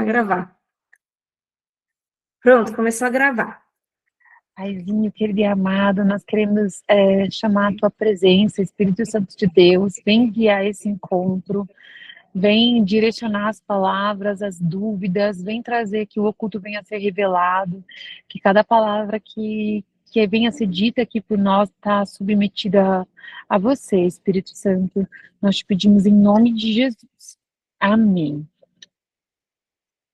gravar. Pronto, começou a gravar. Paizinho, querido e amado, nós queremos chamar a tua presença, Espírito Santo de Deus, vem guiar esse encontro, vem direcionar as palavras, as dúvidas, vem trazer que o oculto venha a ser revelado, que cada palavra que venha a ser dita aqui por nós está submetida a você, Espírito Santo. Nós te pedimos em nome de Jesus. Amém.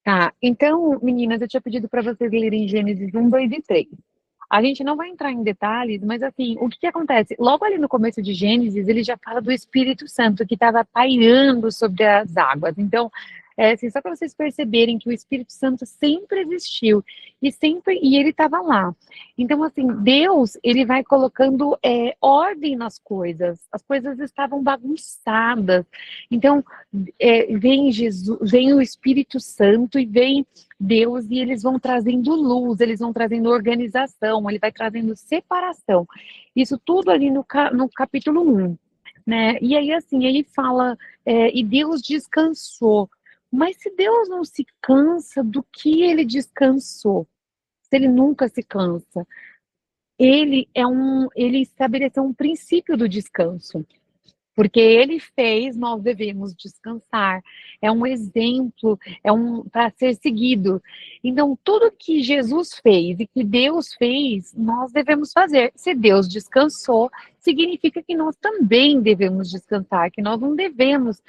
Tá, então, meninas, eu tinha pedido para vocês lerem Gênesis 1, 2 e 3. A gente não vai entrar em detalhes, mas assim, o que acontece? Logo ali no começo de Gênesis, ele já fala do Espírito Santo que estava pairando sobre as águas. Então, assim, só para vocês perceberem que o Espírito Santo sempre existiu e ele estava lá. Então, assim, Deus, ele vai colocando ordem nas coisas. As coisas estavam bagunçadas. Então, vem Jesus, vem o Espírito Santo e vem Deus, e eles vão trazendo luz, eles vão trazendo organização, ele vai trazendo separação. Isso tudo ali no capítulo 1, né? E aí, assim, ele fala, e Deus descansou. Mas se Deus não se cansa, do que ele descansou? Se ele nunca se cansa. Ele estabeleceu um princípio do descanso. Porque ele fez, nós devemos descansar. É um exemplo, para ser seguido. Então, tudo que Jesus fez e que Deus fez, nós devemos fazer. Se Deus descansou, significa que nós também devemos descansar, que nós não devemos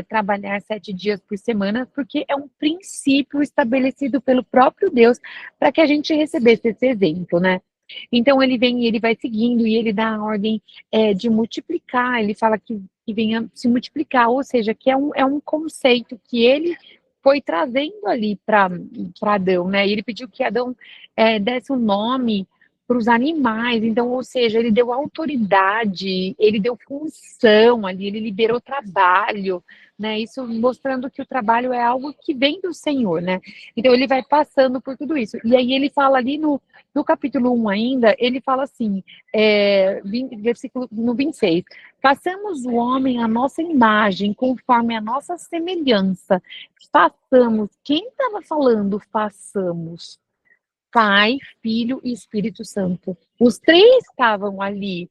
trabalhar 7 dias por semana, porque é um princípio estabelecido pelo próprio Deus para que a gente recebesse esse exemplo, né? Então ele vem e ele vai seguindo e ele dá a ordem de multiplicar, ele fala que venha se multiplicar, ou seja, que é um conceito que ele foi trazendo ali para Adão, né? E ele pediu que Adão desse um nome para os animais, então, ou seja, ele deu autoridade, ele deu função ali, ele liberou trabalho, né? Isso mostrando que o trabalho é algo que vem do Senhor, né? Então ele vai passando por tudo isso. E aí ele fala ali no capítulo 1 ainda, ele fala assim, versículo no 26, façamos o homem à nossa imagem, conforme a nossa semelhança. Façamos. Quem estava falando façamos? Pai, Filho e Espírito Santo. Os três estavam ali.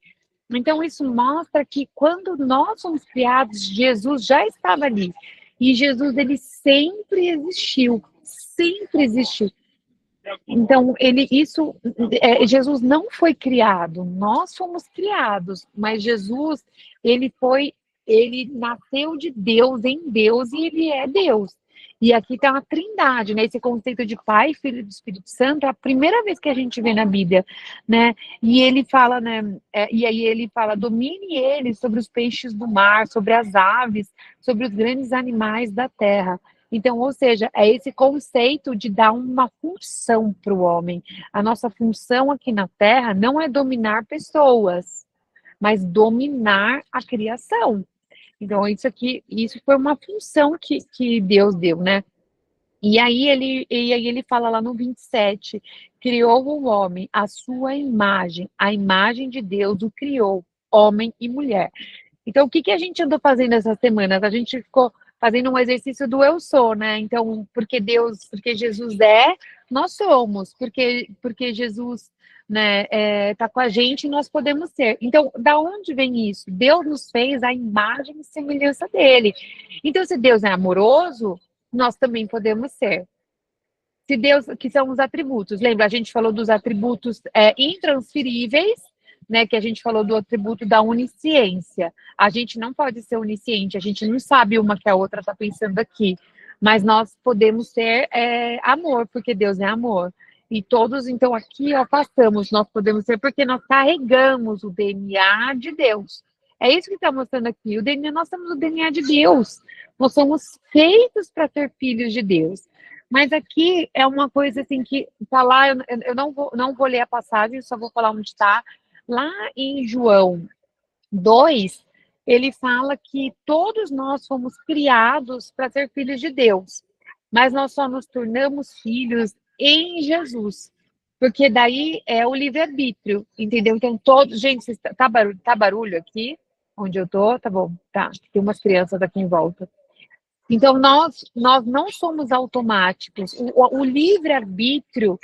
Então, isso mostra que quando nós somos criados, Jesus já estava ali. E Jesus, ele sempre existiu. Sempre existiu. Então, Jesus não foi criado, nós fomos criados, mas Jesus, ele nasceu de Deus, em Deus, e ele é Deus. E aqui tem uma trindade, né? Esse conceito de Pai, Filho e do Espírito Santo é a primeira vez que a gente vê na Bíblia, né? E ele fala, né? E aí ele fala, domine ele sobre os peixes do mar, sobre as aves, sobre os grandes animais da terra. Então, ou seja, é esse conceito de dar uma função para o homem. A nossa função aqui na Terra não é dominar pessoas, mas dominar a criação. Então, isso foi uma função que Deus deu, né? E aí ele fala lá no 27, criou o homem, a sua imagem, a imagem de Deus o criou, homem e mulher. Então, o que a gente andou fazendo essas semanas? A gente ficou fazendo um exercício do eu sou, né? Então, porque Jesus nós somos, porque Jesus, né, tá com a gente, nós podemos ser. Então, da onde vem isso? Deus nos fez a imagem e semelhança dele. Então, se Deus é amoroso, nós também podemos ser. Se Deus, que são os atributos. Lembra, a gente falou dos atributos intransferíveis, né? Que a gente falou do atributo da onisciência. A gente não pode ser onisciente, a gente não sabe uma que a outra está pensando aqui. Mas nós podemos ser amor, porque Deus é amor. E todos, então, aqui, ó, passamos, nós podemos ser porque nós carregamos o DNA de Deus. É isso que está mostrando aqui. Nós temos o DNA de Deus. Nós somos feitos para ser filhos de Deus. Mas aqui é uma coisa assim que está lá, eu não vou ler a passagem, só vou falar onde está. Lá em João 2, ele fala que todos nós fomos criados para ser filhos de Deus, mas nós só nos tornamos filhos em Jesus, porque daí é o livre-arbítrio, entendeu? Então, gente, tá barulho aqui, onde eu tô? Tá bom, tá, tem umas crianças aqui em volta. Então, nós não somos automáticos. O livre-arbítrio,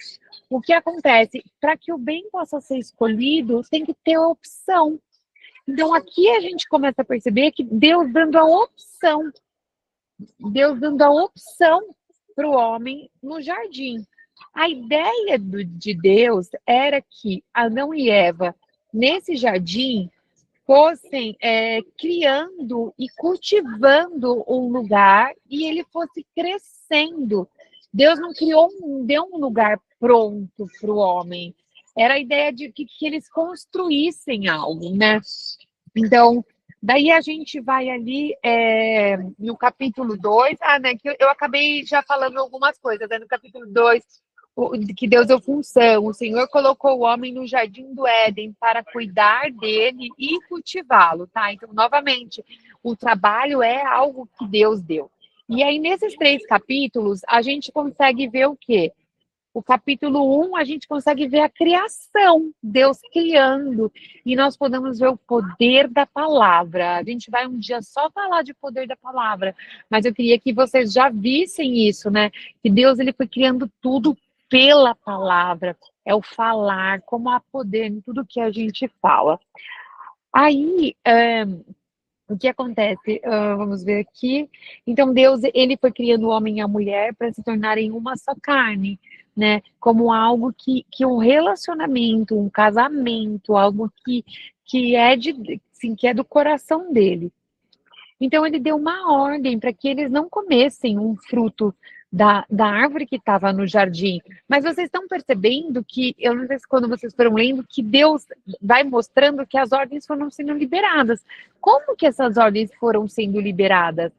o que acontece? Para que o bem possa ser escolhido, tem que ter opção. Então, aqui a gente começa a perceber que Deus dando a opção para o homem no jardim. A ideia de Deus era que Adão e Eva, nesse jardim, fossem criando e cultivando um lugar e ele fosse crescendo. Deus não deu um lugar pronto para o homem. Era a ideia de que eles construíssem algo, né? Então, daí a gente vai ali no capítulo 2, né, que eu acabei já falando algumas coisas, né, no capítulo 2, que Deus deu função, o Senhor colocou o homem no jardim do Éden para cuidar dele e cultivá-lo, tá? Então, novamente, o trabalho é algo que Deus deu. E aí, nesses 3 capítulos, a gente consegue ver o quê? O capítulo 1, a gente consegue ver a criação, Deus criando, e nós podemos ver o poder da palavra. A gente vai um dia só falar de poder da palavra, mas eu queria que vocês já vissem isso, né? Que Deus ele foi criando tudo pela palavra, é o falar, como há poder em tudo que a gente fala. Aí, o que acontece? Vamos ver aqui. Então, Deus, ele foi criando o homem e a mulher para se tornarem uma só carne, né? Como algo que um relacionamento, um casamento, algo que é assim, que é do coração dele. Então, ele deu uma ordem para que eles não comessem um fruto da árvore que estava no jardim. Mas vocês estão percebendo que, eu não sei se quando vocês foram lendo, que Deus vai mostrando que as ordens foram sendo liberadas. Como que essas ordens foram sendo liberadas?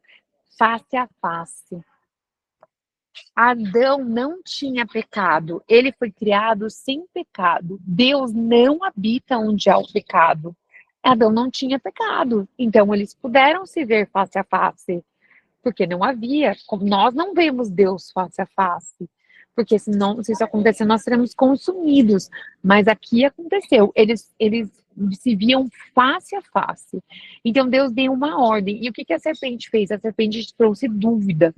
Face a face. Adão não tinha pecado, ele foi criado sem pecado. Deus não habita onde há o pecado. Adão não tinha pecado, então eles puderam se ver face a face, porque não havia, como nós não vemos Deus face a face, porque senão, se isso acontecer, nós seremos consumidos. Mas aqui aconteceu, eles se viam face a face. Então Deus deu uma ordem. E o que a serpente fez? A serpente trouxe dúvida.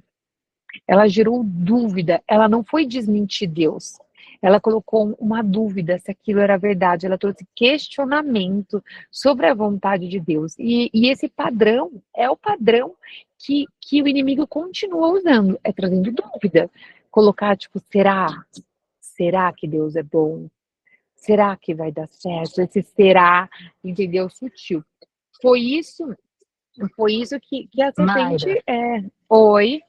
Ela gerou dúvida, ela não foi desmentir Deus. Ela colocou uma dúvida se aquilo era verdade, ela trouxe questionamento sobre a vontade de Deus. E esse padrão é o padrão que o inimigo continua usando, é trazendo dúvida. Colocar, tipo, será? Será que Deus é bom? Será que vai dar certo? Esse será, entendeu? Sutil. Foi isso, foi isso que a serpente Mayra, é. Oi,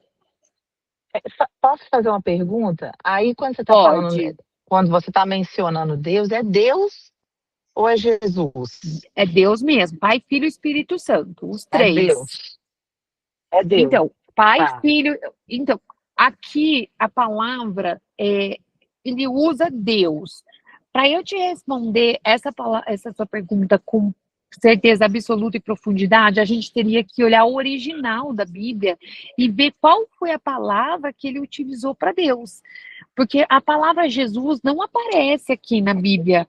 posso fazer uma pergunta? Aí, quando você está falando, pode. quando você está mencionando Deus, é Deus ou é Jesus? É Deus mesmo, Pai, Filho e Espírito Santo, os É três. Deus. É Deus. Então, Pai, Tá. Filho. Então, aqui a palavra ele usa Deus. Para eu te responder essa sua pergunta com certeza absoluta e profundidade, a gente teria que olhar o original da Bíblia e ver qual foi a palavra que ele utilizou para Deus. Porque a palavra Jesus não aparece aqui na Bíblia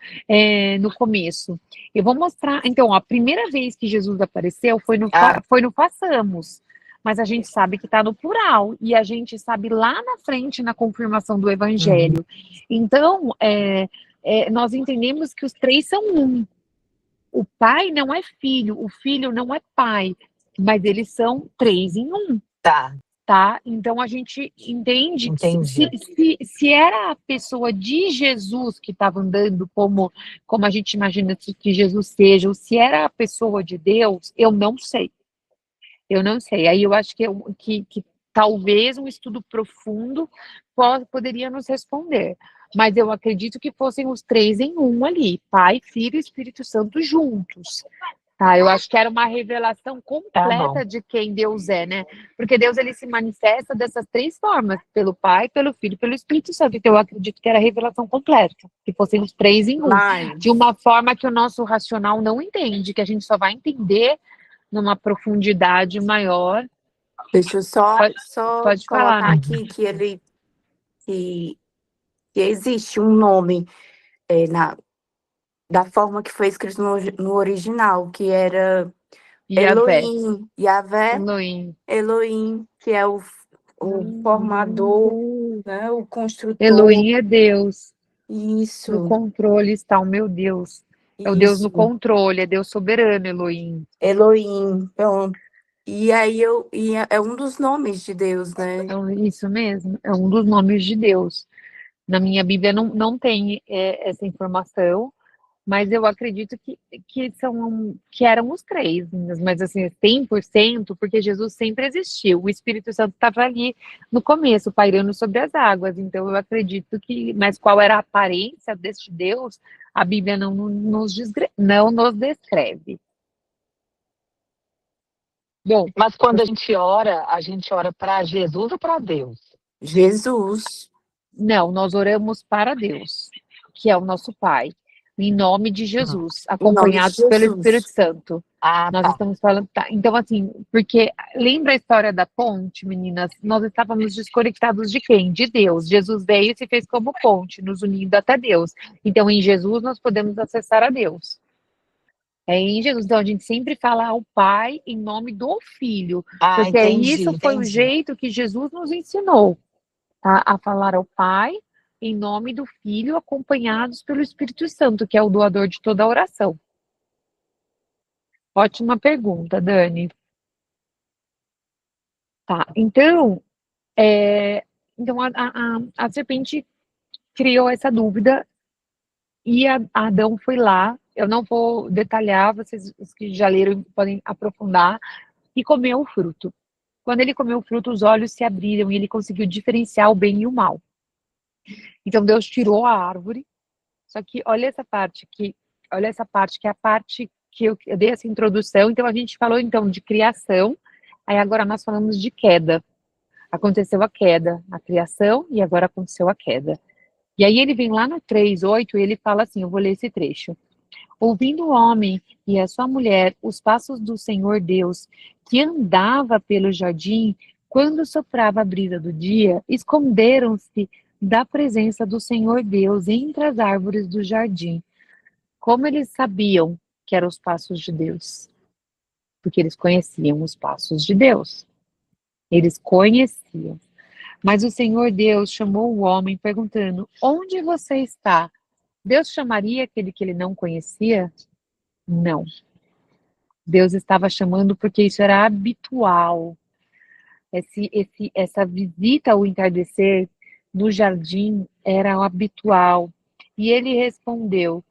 no começo. Eu vou mostrar. Então, a primeira vez que Jesus apareceu Ah, foi no façamos. Mas a gente sabe que está no plural. E a gente sabe lá na frente, na confirmação do uhum. Evangelho. Então, nós entendemos que os três são um. O pai não é filho, o filho não é pai. Mas eles são três em um. Tá, Tá? Então a gente entende que entendi. se era a pessoa de Jesus que estava andando como a gente imagina que Jesus seja, ou se era a pessoa de Deus, eu não sei. Eu não sei. Aí eu acho que talvez um estudo profundo poderia nos responder. Mas eu acredito que fossem os três em um ali, Pai, Filho e Espírito Santo juntos. Tá, eu acho que era uma revelação Tá bom. completa de quem Deus é, né? Porque Deus ele se manifesta dessas 3 formas, pelo Pai, pelo Filho e pelo Espírito Santo. Então eu acredito que era a revelação completa, que fossem os 3 em um, de Mas, uma forma que o nosso racional não entende, que a gente só vai entender numa profundidade maior. Deixa eu só, Pode, só pode falar, colocar né? uhum. aqui que, que existe um nome da forma que foi escrito no original, que era Yavé, Yavé, Elohim. Elohim, que é o formador, né, o construtor. Elohim é Deus. No Isso, controle está o meu Deus. É o Deus no isso. controle, é Deus soberano, Elohim. Elohim, pronto. E aí é um dos nomes de Deus, né? Então, isso mesmo, é um dos nomes de Deus. Na minha Bíblia não tem essa informação, mas eu acredito que eram os três, mas assim, 100%, porque Jesus sempre existiu. O Espírito Santo estava ali no começo, pairando sobre as águas. Então eu acredito que, mas qual era a aparência deste Deus, a Bíblia não nos descreve. Bom, Mas quando a gente ora para Jesus ou para Deus? Jesus. não, nós oramos para Deus, que é o nosso Pai, em nome de Jesus, Em nome de acompanhados pelo Espírito Jesus. Santo. Ah, Nós tá. estamos falando, tá, então assim, porque lembra a história da ponte, meninas? Nós estávamos desconectados de quem? De Deus. Jesus veio e se fez como ponte, nos unindo até Deus. Então, em Jesus, nós podemos acessar a Deus. É em Jesus. Então, a gente sempre fala ao Pai em nome do Filho, Ah, porque entendi, isso foi o entendi. jeito que Jesus nos ensinou, tá? A falar ao Pai em nome do Filho, acompanhados pelo Espírito Santo, que é o doador de toda a oração. Ótima pergunta, Dani. Tá, então, então a serpente criou essa dúvida e Adão foi lá, eu não vou detalhar, vocês os que já leram podem aprofundar, e comeu o fruto. Quando ele comeu o fruto, os olhos se abriram e ele conseguiu diferenciar o bem e o mal. Então Deus tirou a árvore, só que olha essa parte que é a parte que eu dei essa introdução, então a gente falou então de criação, aí agora nós falamos de queda. Aconteceu a queda, a criação, e agora aconteceu a queda. E aí ele vem lá no 3:8 e ele fala assim, eu vou ler esse trecho. Ouvindo o homem e a sua mulher os passos do Senhor Deus, que andava pelo jardim, quando soprava a brisa do dia, esconderam-se da presença do Senhor Deus entre as árvores do jardim. Como eles sabiam que eram os passos de Deus? Porque eles conheciam os passos de Deus. Eles conheciam. Mas o Senhor Deus chamou o homem perguntando: onde você está? Deus chamaria aquele que ele não conhecia? Não. Deus estava chamando porque isso era habitual. Essa visita ao entardecer no jardim era habitual. E ele respondeu: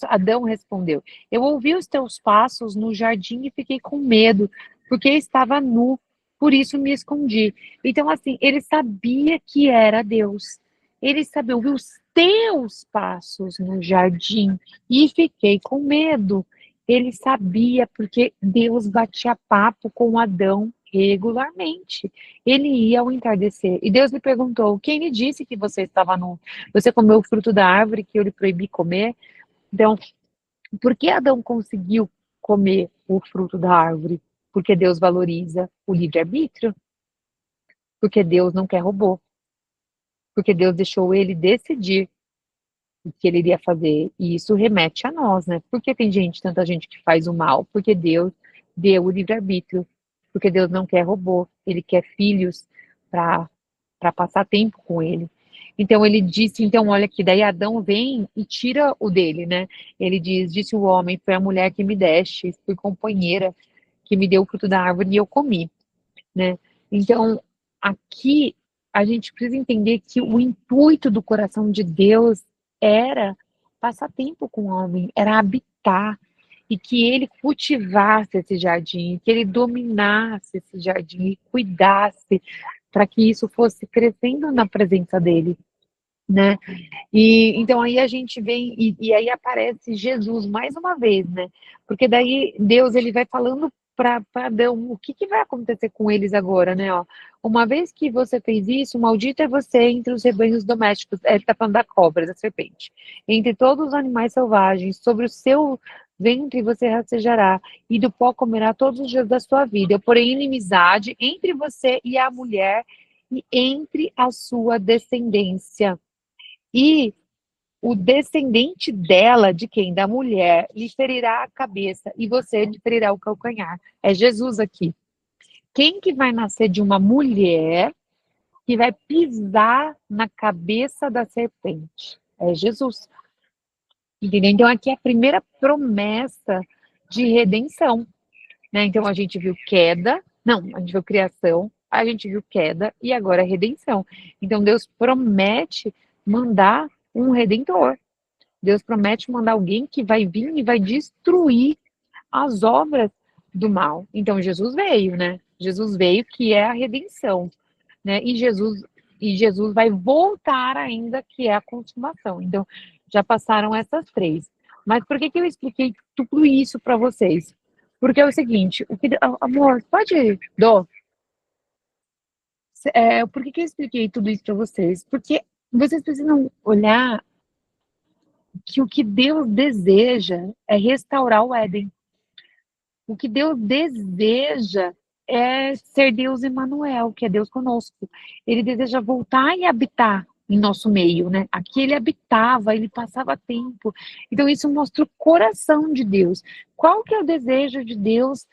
Adão respondeu: eu ouvi os teus passos no jardim e fiquei com medo, porque estava nu, por isso me escondi. Então, assim, ele sabia que era Deus. Ele sabia, ouvi os teus passos no jardim e fiquei com medo. Ele sabia porque Deus batia papo com Adão regularmente. Ele ia ao entardecer. E Deus lhe perguntou: quem lhe disse que você estava nu? Você comeu o fruto da árvore que eu lhe proibi comer? Então, por que Adão conseguiu comer o fruto da árvore? Porque Deus valoriza o livre-arbítrio. Porque Deus não quer robô. Porque Deus deixou ele decidir o que ele iria fazer. E isso remete a nós, né? Por que tem tanta gente que faz o mal? Porque Deus deu o livre-arbítrio. Porque Deus não quer robô, ele quer filhos para passar tempo com ele. Então ele disse, então olha que daí Adão vem e tira o dele, né? Ele diz, disse o homem, foi a mulher que me deste, fui companheira que me deu o fruto da árvore e eu comi, né? Então aqui a gente precisa entender que o intuito do coração de Deus era passar tempo com o homem, era habitar, e que ele cultivasse esse jardim, que ele dominasse esse jardim e cuidasse para que isso fosse crescendo na presença dele, né? E então aí a gente vem e aí aparece Jesus mais uma vez, né? Porque daí Deus ele vai falando para Adão o que vai acontecer com eles agora, né? Ó, uma vez que você fez isso, maldito é você entre os rebanhos domésticos. Ele está falando da cobra, da serpente. Entre todos os animais selvagens, sobre o seu ventre você rastejará, e do pó comerá todos os dias da sua vida. Eu porém inimizade entre você e a mulher, e entre a sua descendência. E o descendente dela, de quem? Da mulher, lhe ferirá a cabeça e você lhe ferirá o calcanhar. É Jesus aqui. Quem que vai nascer de uma mulher que vai pisar na cabeça da serpente? É Jesus. Entendeu? Então, aqui é a primeira promessa de redenção, né? Então, a gente viu queda, não, a gente viu criação, a gente viu queda e agora redenção. Então, Deus promete mandar um redentor. Deus promete mandar alguém que vai vir e vai destruir as obras do mal. Então, Jesus veio, né? Jesus veio, que é a redenção, né? E Jesus vai voltar ainda, que é a consumação. Então, já passaram essas três. Mas por que eu expliquei tudo isso para vocês? Porque é o seguinte, amor, pode, Dó? Por que eu expliquei tudo isso para vocês? Porque vocês precisam olhar que o que Deus deseja é restaurar o Éden. O que Deus deseja é ser Deus Emanuel, que é Deus conosco. Ele deseja voltar e habitar em nosso meio, né? Aqui ele habitava, ele passava tempo. Então isso mostra o coração de Deus. Qual que é o desejo de Deus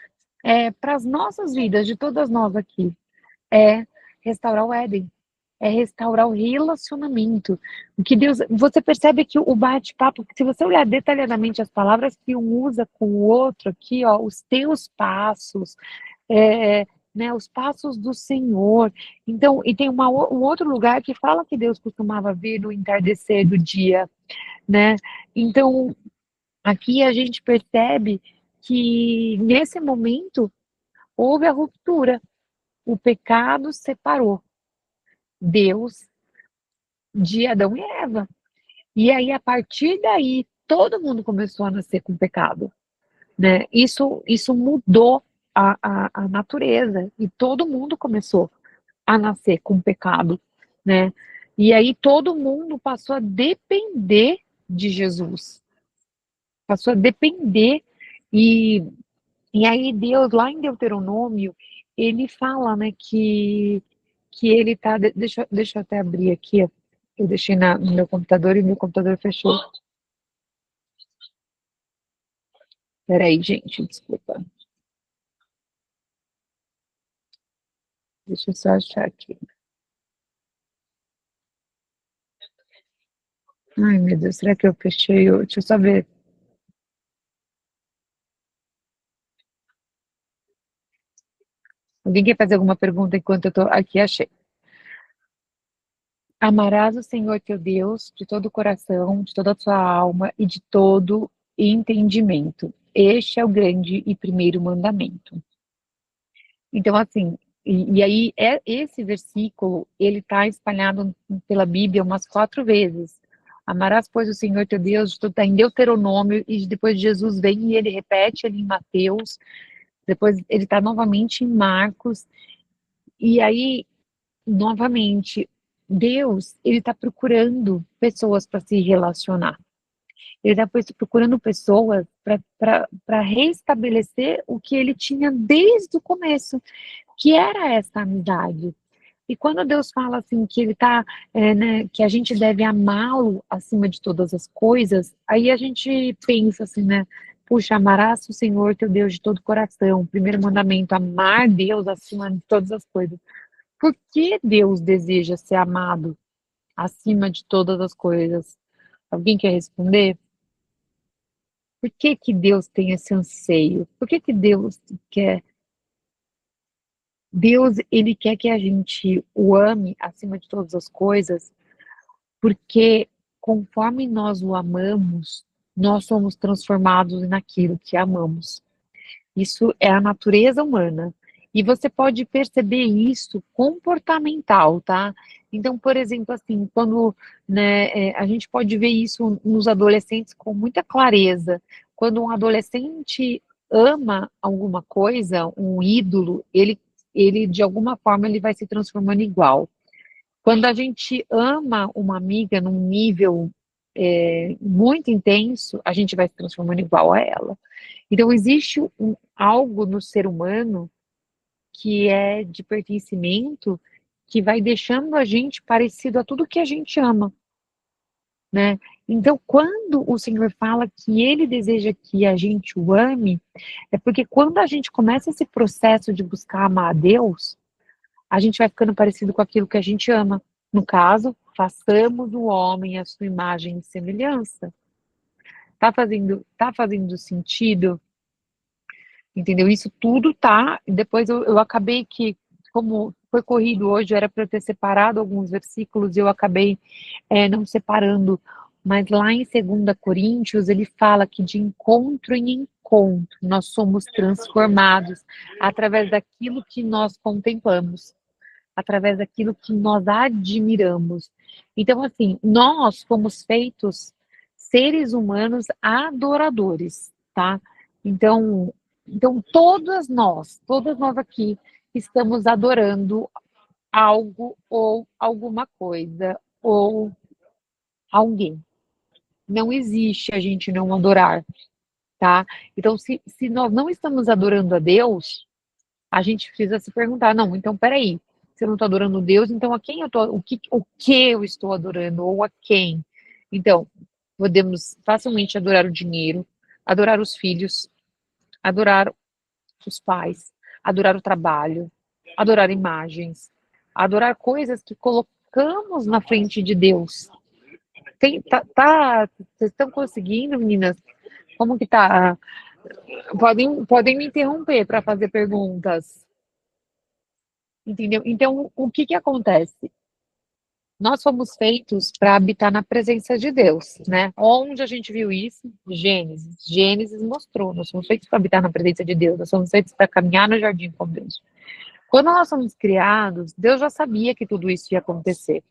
para as nossas vidas, de todas nós aqui? É restaurar o Éden. É restaurar o relacionamento. O que Deus, você percebe que o bate-papo, se você olhar detalhadamente as palavras que um usa com o outro aqui, ó, os teus passos, né, os passos do Senhor. Então, e tem um outro lugar que fala que Deus costumava vir no entardecer do dia, né? Então, aqui a gente percebe que nesse momento houve a ruptura, o pecado separou Deus de Adão e Eva. E aí, a partir daí, todo mundo começou a nascer com pecado, né? Isso mudou a natureza e todo mundo começou a nascer com pecado, né? E aí todo mundo passou a depender de Jesus, passou a depender e, e aí Deus, lá em Deuteronômio, ele fala, né, que ele tá, deixa eu até abrir aqui, ó. Eu deixei no meu computador e meu computador fechou. Peraí, gente, desculpa. Deixa eu só achar aqui. Ai, meu Deus, será que eu fechei? Deixa eu só ver. Alguém quer fazer alguma pergunta enquanto eu tô aqui? Achei. Amarás o Senhor teu Deus de todo o coração, de toda a tua alma e de todo entendimento. Este é o grande e primeiro mandamento. Então, assim, e aí esse versículo, ele está espalhado pela Bíblia umas 4 vezes. Amarás, pois, o Senhor teu Deus, está em Deuteronômio, e depois Jesus vem e ele repete ali em Mateus, depois ele está novamente em Marcos, e aí, novamente, Deus, ele está procurando pessoas para se relacionar. Ele está procurando pessoas para reestabelecer o que ele tinha desde o começo, que era essa amizade. E quando Deus fala assim que ele tá, né, que a gente deve amá-lo acima de todas as coisas, aí a gente pensa assim, né? Puxa, amarás o Senhor teu Deus de todo o coração. Primeiro mandamento, amar Deus acima de todas as coisas. Por que Deus deseja ser amado acima de todas as coisas? Alguém quer responder? Por que que Deus tem esse anseio? Por que que Deus quer? Deus, ele quer que a gente o ame acima de todas as coisas, porque conforme nós o amamos, nós somos transformados naquilo que amamos. Isso é a natureza humana. E você pode perceber isso comportamental, tá? Então, por exemplo, assim, quando, né, a gente pode ver isso nos adolescentes com muita clareza. Quando um adolescente ama alguma coisa, um ídolo, ele de alguma forma ele vai se transformando igual. Quando a gente ama uma amiga num nível muito intenso, a gente vai se transformando igual a ela. Então, existe algo no ser humano que é de pertencimento que vai deixando a gente parecido a tudo que a gente ama. né? Então, quando o Senhor fala que Ele deseja que a gente o ame, é porque quando a gente começa esse processo de buscar amar a Deus, a gente vai ficando parecido com aquilo que a gente ama. No caso, façamos o homem à sua imagem e semelhança. Tá fazendo sentido? Entendeu? Isso tudo tá. Depois eu acabei que, como foi corrido hoje, era para eu ter separado alguns versículos e eu acabei não separando. Mas lá em 2 Coríntios, ele fala que de encontro em encontro nós somos transformados através daquilo que nós contemplamos, através daquilo que nós admiramos. Então, assim, nós fomos feitos seres humanos adoradores, tá? Então, todas nós aqui estamos adorando algo ou alguma coisa ou alguém. Não existe a gente não adorar, tá? Então, se nós não estamos adorando a Deus, a gente precisa se perguntar, não, então peraí, se eu não estou adorando Deus, então a quem eu tô, o que eu estou adorando, ou a quem? Então, podemos facilmente adorar o dinheiro, adorar os filhos, adorar os pais, adorar o trabalho, adorar imagens, adorar coisas que colocamos na frente de Deus. Vocês estão conseguindo, meninas? Como que tá? Podem me interromper para fazer perguntas. Entendeu? Então, o que que acontece? Nós fomos feitos para habitar na presença de Deus, né? Onde a gente viu isso? Gênesis. Gênesis mostrou. Nós somos feitos para habitar na presença de Deus. Nós somos feitos para caminhar no jardim com Deus. Quando nós somos criados, Deus já sabia que tudo isso ia acontecer.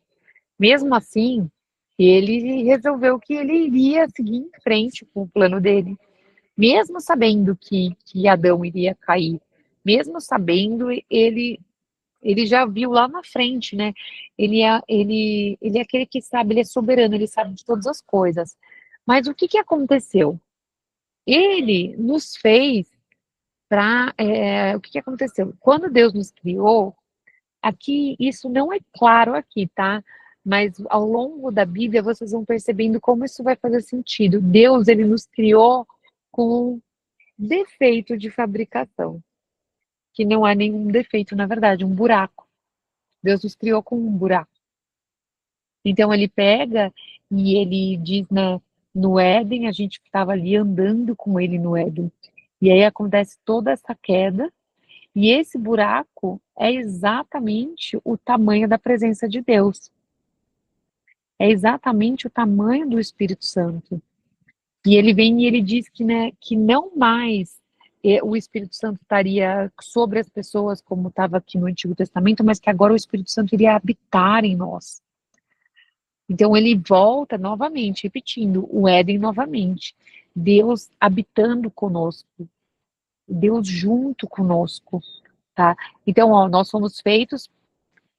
Mesmo assim, ele resolveu que ele iria seguir em frente com o plano dele. Mesmo sabendo que Adão iria cair, mesmo sabendo, ele já viu lá na frente, né? Ele é aquele que sabe, ele é soberano, ele sabe de todas as coisas. Mas o que que aconteceu? Ele nos fez para. O que que aconteceu? Quando Deus nos criou, aqui, isso não é claro aqui, tá? Mas ao longo da Bíblia vocês vão percebendo como isso vai fazer sentido. Deus, ele nos criou com defeito de fabricação, que não há nenhum defeito, na verdade, um buraco. Deus nos criou com um buraco. Então ele pega e ele diz no Éden, a gente estava ali andando com ele no Éden. E aí acontece toda essa queda, e esse buraco é exatamente o tamanho da presença de Deus. É exatamente o tamanho do Espírito Santo. E ele vem e ele diz que, né, que não mais o Espírito Santo estaria sobre as pessoas como estava aqui no Antigo Testamento, mas que agora o Espírito Santo iria habitar em nós. Então ele volta novamente, repetindo, o Éden novamente. Deus habitando conosco, Deus junto conosco, tá? Então, ó, nós fomos feitos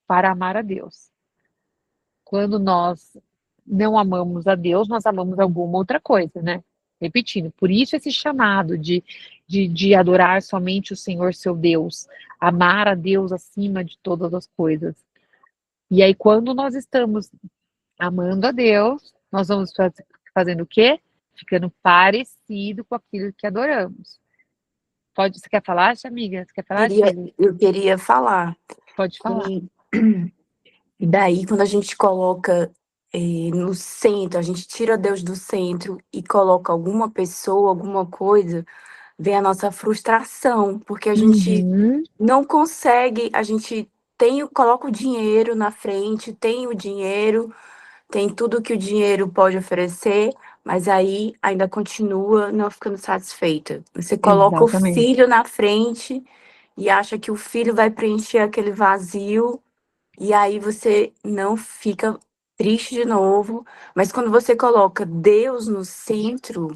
para amar a Deus. Quando nós não amamos a Deus, nós amamos alguma outra coisa, né? Repetindo, por isso esse chamado de adorar somente o Senhor seu Deus, amar a Deus acima de todas as coisas. E aí, quando nós estamos amando a Deus, nós vamos fazendo o quê? Ficando parecido com aquilo que adoramos. Você quer falar, amiga? Você quer falar, Shirley? Eu queria falar Pode falar. que e daí, quando a gente coloca no centro, a gente tira Deus do centro e coloca alguma pessoa, alguma coisa, vem a nossa frustração, porque a gente Uhum, não consegue, a gente coloca o dinheiro na frente, tem o dinheiro, tem tudo que o dinheiro pode oferecer, mas aí ainda continua não ficando satisfeita. Você coloca o exatamente. filho na frente e acha que o filho vai preencher aquele vazio, e aí você não fica triste de novo, mas quando você coloca Deus no centro,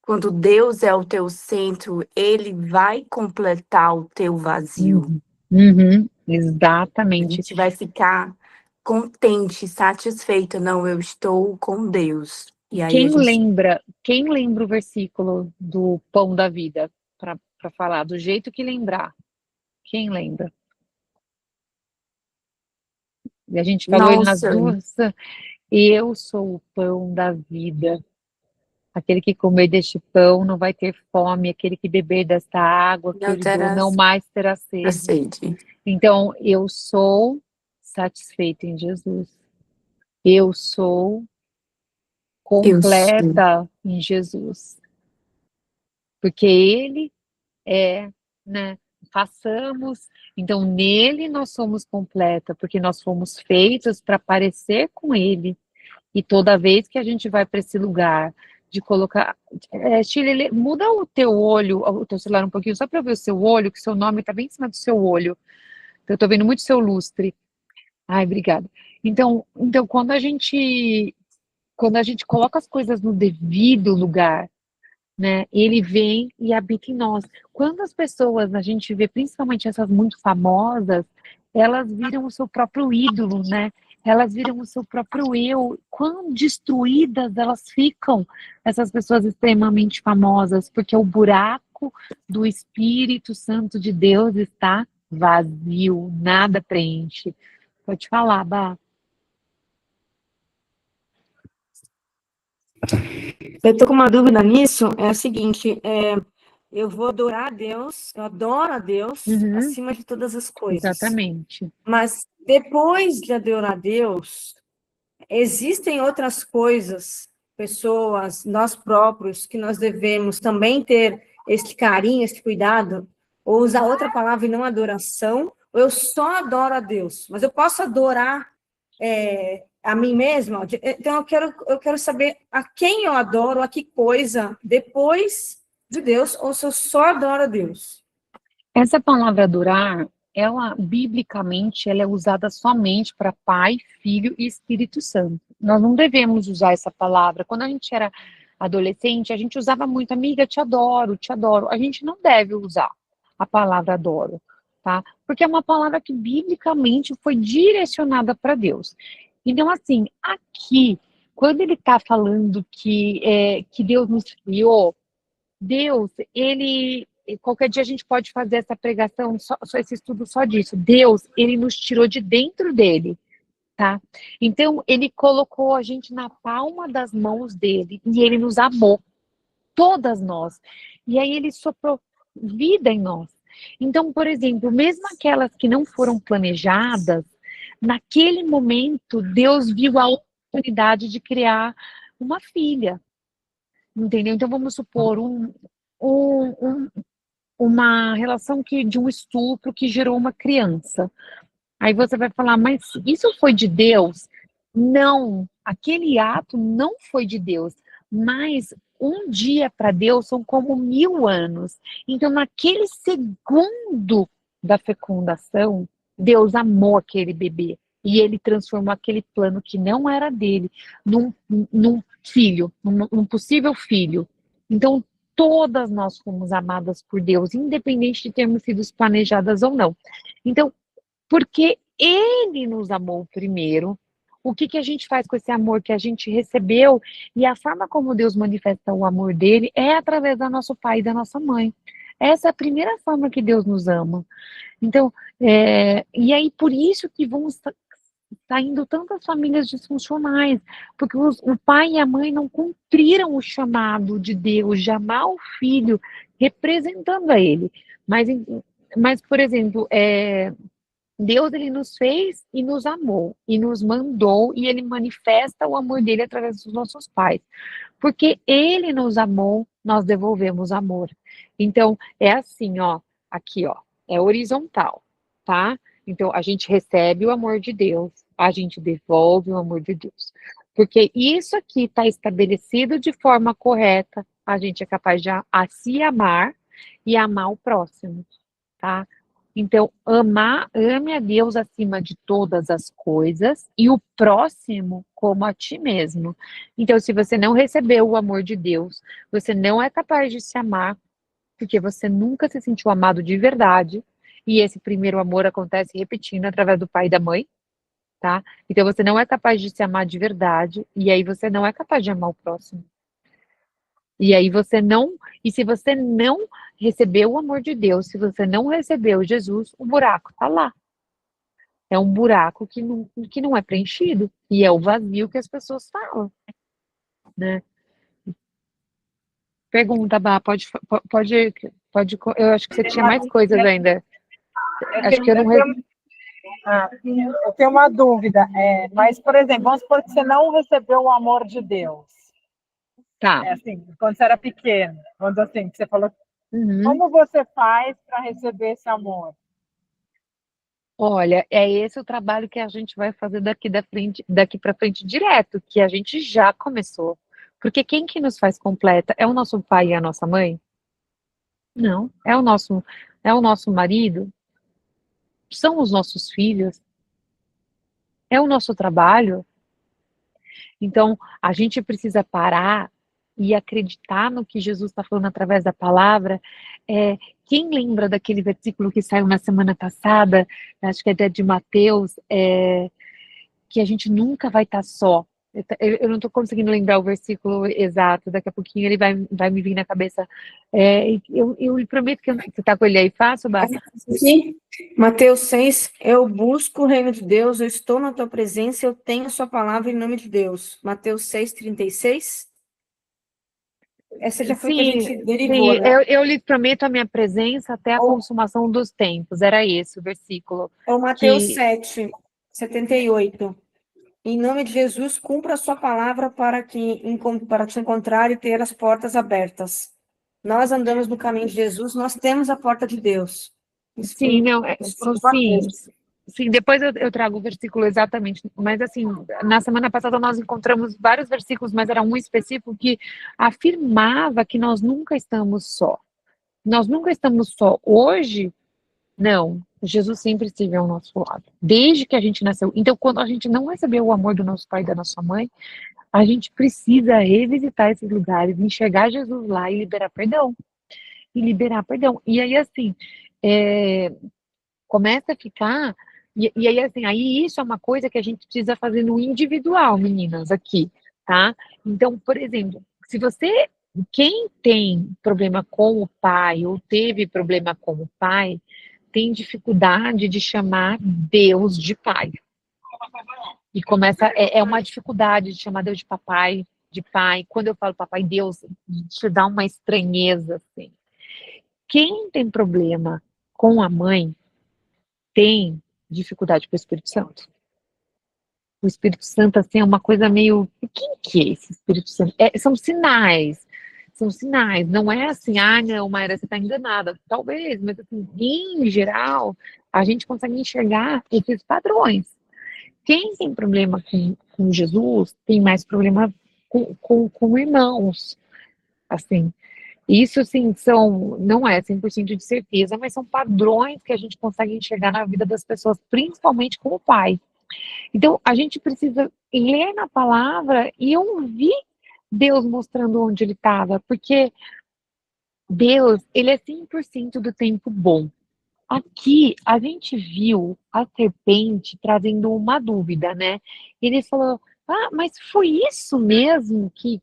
quando Deus é o teu centro, ele vai completar o teu vazio. Uhum, uhum, A exatamente. gente vai ficar contente, satisfeita. Não, eu estou com Deus. E aí a gente. Quem lembra o versículo do pão da vida para falar do jeito que lembrar? Quem lembra? E a gente falou ele nas Nossa, duas. Eu sou o pão da vida. Aquele que comer deste pão não vai ter fome, aquele que beber desta água que eu Não lhe dou terás não mais terá a sede. sede. Então, eu sou satisfeita em Jesus. Eu sou Eu sou. completa em Jesus. Porque Ele é, né? Façamos, então nele nós somos completa, porque nós fomos feitos para parecer com Ele. E toda vez que a gente vai para esse lugar de colocar. Chile, muda o teu olho, o teu celular um pouquinho, só para eu ver o seu olho, que o seu nome está bem em cima do seu olho. Eu estou vendo muito seu lustre. Ai, obrigada. Então quando a gente coloca as coisas no devido lugar, né, ele vem e habita em nós. Quando as pessoas, a gente vê, principalmente essas muito famosas, elas viram o seu próprio ídolo, né? Elas viram o seu próprio eu. Quão destruídas elas ficam, essas pessoas extremamente famosas, porque o buraco do Espírito Santo de Deus está vazio, nada preenche. Pode falar, Bá. Eu tô com uma dúvida nisso, é a seguinte, eu vou adorar a Deus, eu adoro a Deus Uhum, acima de todas as coisas, exatamente. mas depois de adorar a Deus, existem outras coisas, pessoas, nós próprios, que nós devemos também ter esse carinho, esse cuidado, ou usar outra palavra e não adoração, ou eu só adoro a Deus, mas eu posso adorar a mim mesma. Então, eu quero saber a quem eu adoro, a que coisa, depois de Deus, ou se eu só adoro a Deus. Essa palavra adorar, ela, biblicamente, ela é usada somente para Pai, Filho e Espírito Santo. Nós não devemos usar essa palavra. Quando a gente era adolescente, a gente usava muito, amiga, te adoro, te adoro. A gente não deve usar a palavra adoro, tá? Porque é uma palavra que, biblicamente, foi direcionada para Deus. Então, assim, aqui, quando ele está falando que Deus nos criou, Deus, ele. Qualquer dia a gente pode fazer essa pregação, só esse estudo só disso. Deus, ele nos tirou de dentro dele, tá? Então, ele colocou a gente na palma das mãos dele e ele nos amou, todas nós. E aí ele soprou vida em nós. Então, por exemplo, mesmo aquelas que não foram planejadas, naquele momento, Deus viu a oportunidade de criar uma filha, entendeu? Então, vamos supor, um, um, uma relação de um estupro que gerou uma criança. Aí você vai falar, mas isso foi de Deus? Não, aquele ato não foi de Deus, mas um dia para Deus são como 1000 anos. Então, naquele segundo da fecundação, Deus amou aquele bebê e ele transformou aquele plano que não era dele num filho, num possível filho. Então, todas nós fomos amadas por Deus, independente de termos sido planejadas ou não. Então, porque Ele nos amou primeiro, o que a gente faz com esse amor que a gente recebeu e a forma como Deus manifesta o amor dele é através do nosso pai e da nossa mãe. Essa é a primeira forma que Deus nos ama. Então, e aí por isso que vão saindo tantas famílias disfuncionais, porque o pai e a mãe não cumpriram o chamado de Deus de amar o filho, representando a ele. Mas por exemplo, Deus, ele nos fez e nos amou, e nos mandou, e ele manifesta o amor dele através dos nossos pais. Porque ele nos amou, nós devolvemos amor. Então, é assim, ó, aqui, ó, é horizontal, tá? Então, a gente recebe o amor de Deus, a gente devolve o amor de Deus. Porque isso aqui está estabelecido de forma correta, a gente é capaz de a se amar e amar o próximo, tá? Então, ame a Deus acima de todas as coisas e o próximo como a ti mesmo. Então, se você não recebeu o amor de Deus, você não é capaz de se amar, porque você nunca se sentiu amado de verdade. E esse primeiro amor acontece repetindo através do pai e da mãe, tá? Então, você não é capaz de se amar de verdade, e aí você não é capaz de amar o próximo. E aí e se você não recebeu o amor de Deus, se você não recebeu Jesus, o buraco tá lá. É um buraco que não é preenchido, e é o vazio que as pessoas falam, né? Pergunta, Bá, eu acho que você tinha mais coisas ainda. Acho que eu não... Eu tenho uma dúvida, mas, por exemplo, vamos supor que você não recebeu o amor de Deus. Tá. Assim, quando você era pequeno, quando assim, que você falou, Uhum. como você faz para receber esse amor? Olha, é esse o trabalho que a gente vai fazer daqui para frente direto, que a gente já começou. Porque quem que nos faz completa? É o nosso pai e a nossa mãe? Não. É o nosso marido? São os nossos filhos? É o nosso trabalho? Então, a gente precisa parar e acreditar no que Jesus está falando através da palavra. Quem lembra daquele versículo que saiu na semana passada, acho que é de Mateus, que a gente nunca vai estar só. Eu não estou conseguindo lembrar o versículo exato, daqui a pouquinho ele vai me vir na cabeça. Eu lhe prometo que você está com ele aí fácil, Bá? Sim. Mateus 6, eu busco o reino de Deus, eu estou na tua presença, eu tenho a sua palavra em nome de Deus. Mateus 6:36. Essa já foi que a gente derivou, Sim, né? eu lhe prometo a minha presença até a Ou, consumação dos tempos. Era esse o versículo. ou Mateus Que 7:78. Em nome de Jesus, cumpra a sua palavra para te encontrar e ter as portas abertas. Nós andamos no caminho de Jesus, nós temos a porta de Deus. sim, não, Isso foram os sim, Mateus. sim, depois eu trago o versículo exatamente, mas assim, na semana passada nós encontramos vários versículos, mas era um específico que afirmava que nós nunca estamos só. Nós nunca estamos só. Hoje, não. Jesus sempre esteve ao nosso lado, desde que a gente nasceu. Então, quando a gente não recebeu o amor do nosso pai e da nossa mãe, a gente precisa revisitar esses lugares, enxergar Jesus lá e liberar perdão. E liberar perdão. E aí, assim, é, começa a ficar. E aí, assim, aí isso é uma coisa que a gente precisa fazer no individual, meninas, aqui, tá? Então, por exemplo, se você. Quem tem problema com o pai ou teve problema com o pai, tem dificuldade de chamar Deus de pai. E começa, uma dificuldade de chamar Deus de papai, de pai. Quando eu falo papai Deus, te dá uma estranheza, assim. Quem tem problema com a mãe tem dificuldade com o Espírito Santo. O Espírito Santo, assim, é uma coisa meio... Quem que é esse Espírito Santo? São sinais, não é assim, não, Mayra, você está enganada. Talvez, mas assim, em geral, a gente consegue enxergar esses padrões. Quem tem problema com Jesus tem mais problema com irmãos, assim. Isso, assim, não é 100% de certeza, mas são padrões que a gente consegue enxergar na vida das pessoas, principalmente com o pai. Então, a gente precisa ler na palavra e ouvir Deus mostrando onde ele estava, porque Deus, ele é 100% do tempo bom. Aqui, a gente viu a serpente trazendo uma dúvida, né? Ele falou, mas foi isso mesmo que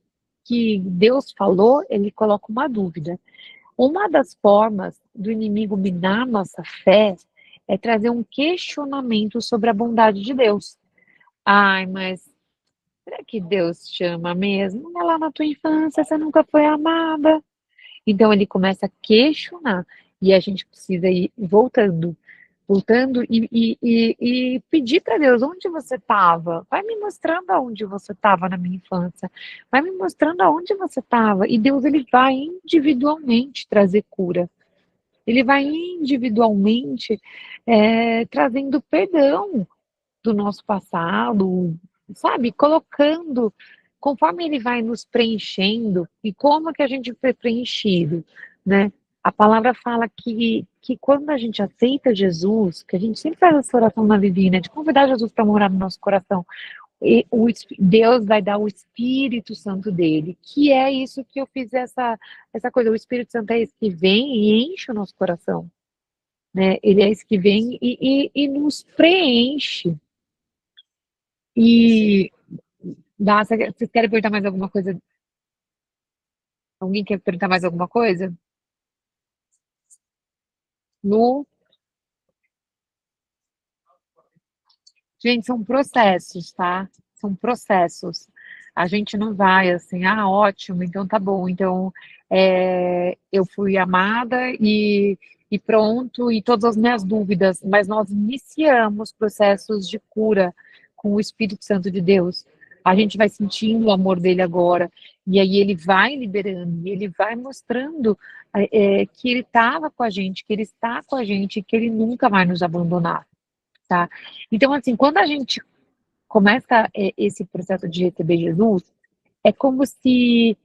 Deus falou? Ele coloca uma dúvida. Uma das formas do inimigo minar nossa fé é trazer um questionamento sobre a bondade de Deus. Ai, mas será que Deus te ama mesmo? Lá na tua infância você nunca foi amada. Então ele começa a questionar e a gente precisa ir voltando e pedir para Deus onde você estava. Vai me mostrando aonde você estava na minha infância. Vai me mostrando aonde você estava. E Deus ele vai individualmente trazer cura. Ele vai individualmente trazendo perdão do nosso passado, sabe? Colocando, conforme ele vai nos preenchendo, e como que a gente foi preenchido, né? A palavra fala que quando a gente aceita Jesus, que a gente sempre faz essa oração na Divina, de convidar Jesus para morar no nosso coração, Deus vai dar o Espírito Santo dele, que é isso que eu fiz essa coisa. O Espírito Santo é esse que vem e enche o nosso coração, né? Ele é esse que vem e nos preenche. E vocês querem perguntar mais alguma coisa? Alguém quer perguntar mais alguma coisa? Lu? Gente, são processos, tá? São processos. A gente não vai assim, ótimo, então tá bom. Então, eu fui amada e pronto, e todas as minhas dúvidas, mas nós iniciamos processos de cura com o Espírito Santo de Deus. A gente vai sentindo o amor dele agora, e aí ele vai liberando, e ele vai mostrando que ele estava com a gente, que ele está com a gente, que ele nunca vai nos abandonar, tá? Então, assim, quando a gente começa esse processo de receber Jesus, é como se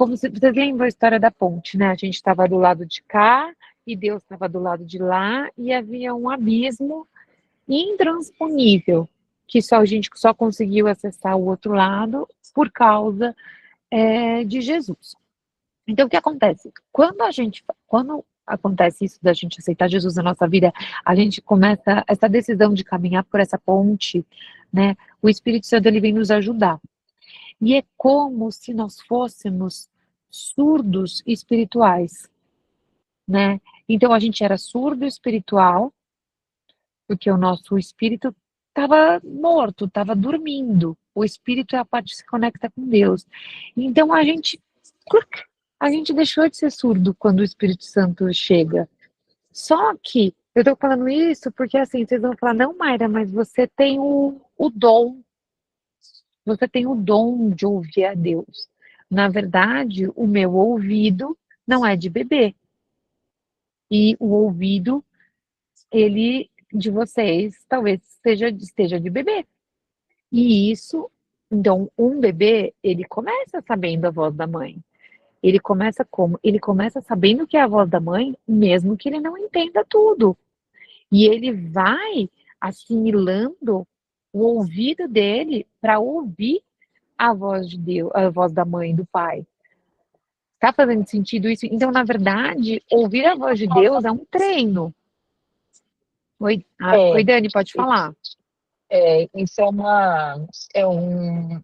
vocês lembram a história da ponte, né? A gente estava do lado de cá e Deus estava do lado de lá e havia um abismo intransponível que a gente só conseguiu acessar o outro lado por causa de Jesus. Então, o que acontece? Quando acontece isso da gente aceitar Jesus na nossa vida, a gente começa essa decisão de caminhar por essa ponte, né? O Espírito Santo, ele vem nos ajudar. E é como se nós fôssemos surdos espirituais, né? Então, a gente era surdo espiritual, porque o nosso espírito estava morto, estava dormindo. O espírito é a parte que se conecta com Deus. Então, a gente deixou de ser surdo quando o Espírito Santo chega. Só que, eu estou falando isso porque, assim, vocês vão falar, não, Mayra, mas você tem o dom. Você tem o dom de ouvir a Deus. Na verdade, o meu ouvido não é de bebê. E o ouvido, ele, de vocês, talvez esteja de bebê. E isso, então, um bebê, ele começa sabendo a voz da mãe. Ele começa como? Ele começa sabendo que é a voz da mãe, mesmo que ele não entenda tudo. E ele vai assimilando o ouvido dele para ouvir a voz de Deus, a voz da mãe, do pai. Tá fazendo sentido isso? Então, na verdade, ouvir a voz de Deus é um treino. Oi, oi Dani, pode falar. Isso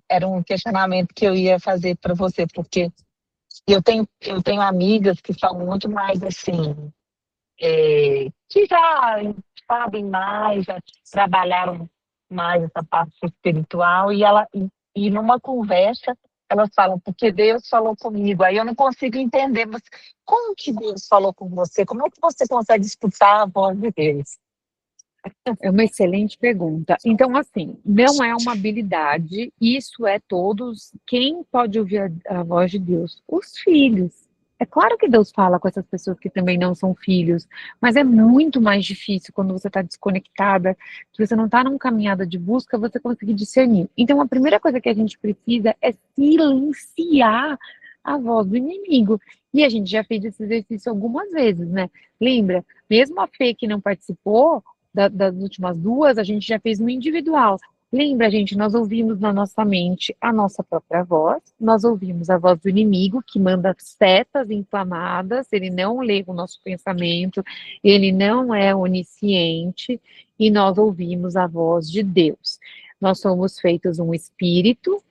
era um questionamento que eu ia fazer para você, porque eu tenho amigas que são muito mais assim, que já sabem mais, já trabalharam mais essa parte espiritual, e numa conversa elas falam, porque Deus falou comigo, aí eu não consigo entender, mas como que Deus falou com você? Como é que você consegue escutar a voz de Deus? É uma excelente pergunta. Então, assim, não é uma habilidade, isso é todos. Quem pode ouvir a voz de Deus? Os filhos. É claro que Deus fala com essas pessoas que também não são filhos, mas é muito mais difícil quando você está desconectada, que você não está numa caminhada de busca, você conseguir discernir. Então, a primeira coisa que a gente precisa é silenciar a voz do inimigo. E a gente já fez esse exercício algumas vezes, né? Lembra? Mesmo a Fê que não participou, das últimas duas, a gente já fez no individual. Lembra, gente, nós ouvimos na nossa mente a nossa própria voz, nós ouvimos a voz do inimigo, que manda setas inflamadas, ele não lê o nosso pensamento, ele não é onisciente, e nós ouvimos a voz de Deus. Nós somos feitos um espírito,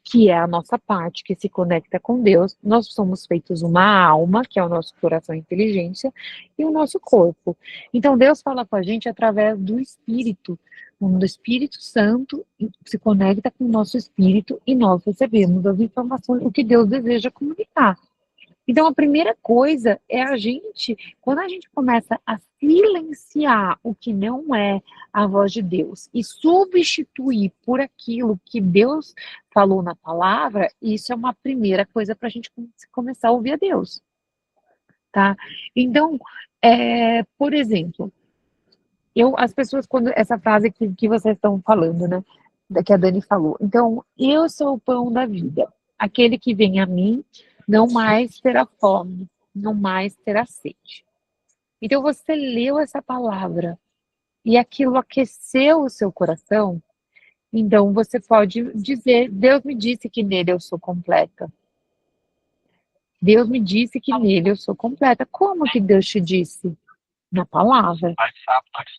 que é a nossa parte que se conecta com Deus, nós somos feitos uma alma, que é o nosso coração e inteligência, e o nosso corpo. Então, Deus fala com a gente através do Espírito, quando o Espírito Santo se conecta com o nosso espírito e nós recebemos as informações, o que Deus deseja comunicar. Então, a primeira coisa é quando a gente começa a silenciar o que não é a voz de Deus e substituir por aquilo que Deus falou na palavra, isso é uma primeira coisa para a gente começar a ouvir a Deus, tá? Então, por exemplo, as pessoas, quando essa frase que vocês estão falando, né, que a Dani falou, então, eu sou o pão da vida, aquele que vem a mim não mais terá fome, não mais terá sede. Então você leu essa palavra e aquilo aqueceu o seu coração, então você pode dizer, Deus me disse que nele eu sou completa. Deus me disse que nele eu sou completa. Como que Deus te disse? Na palavra.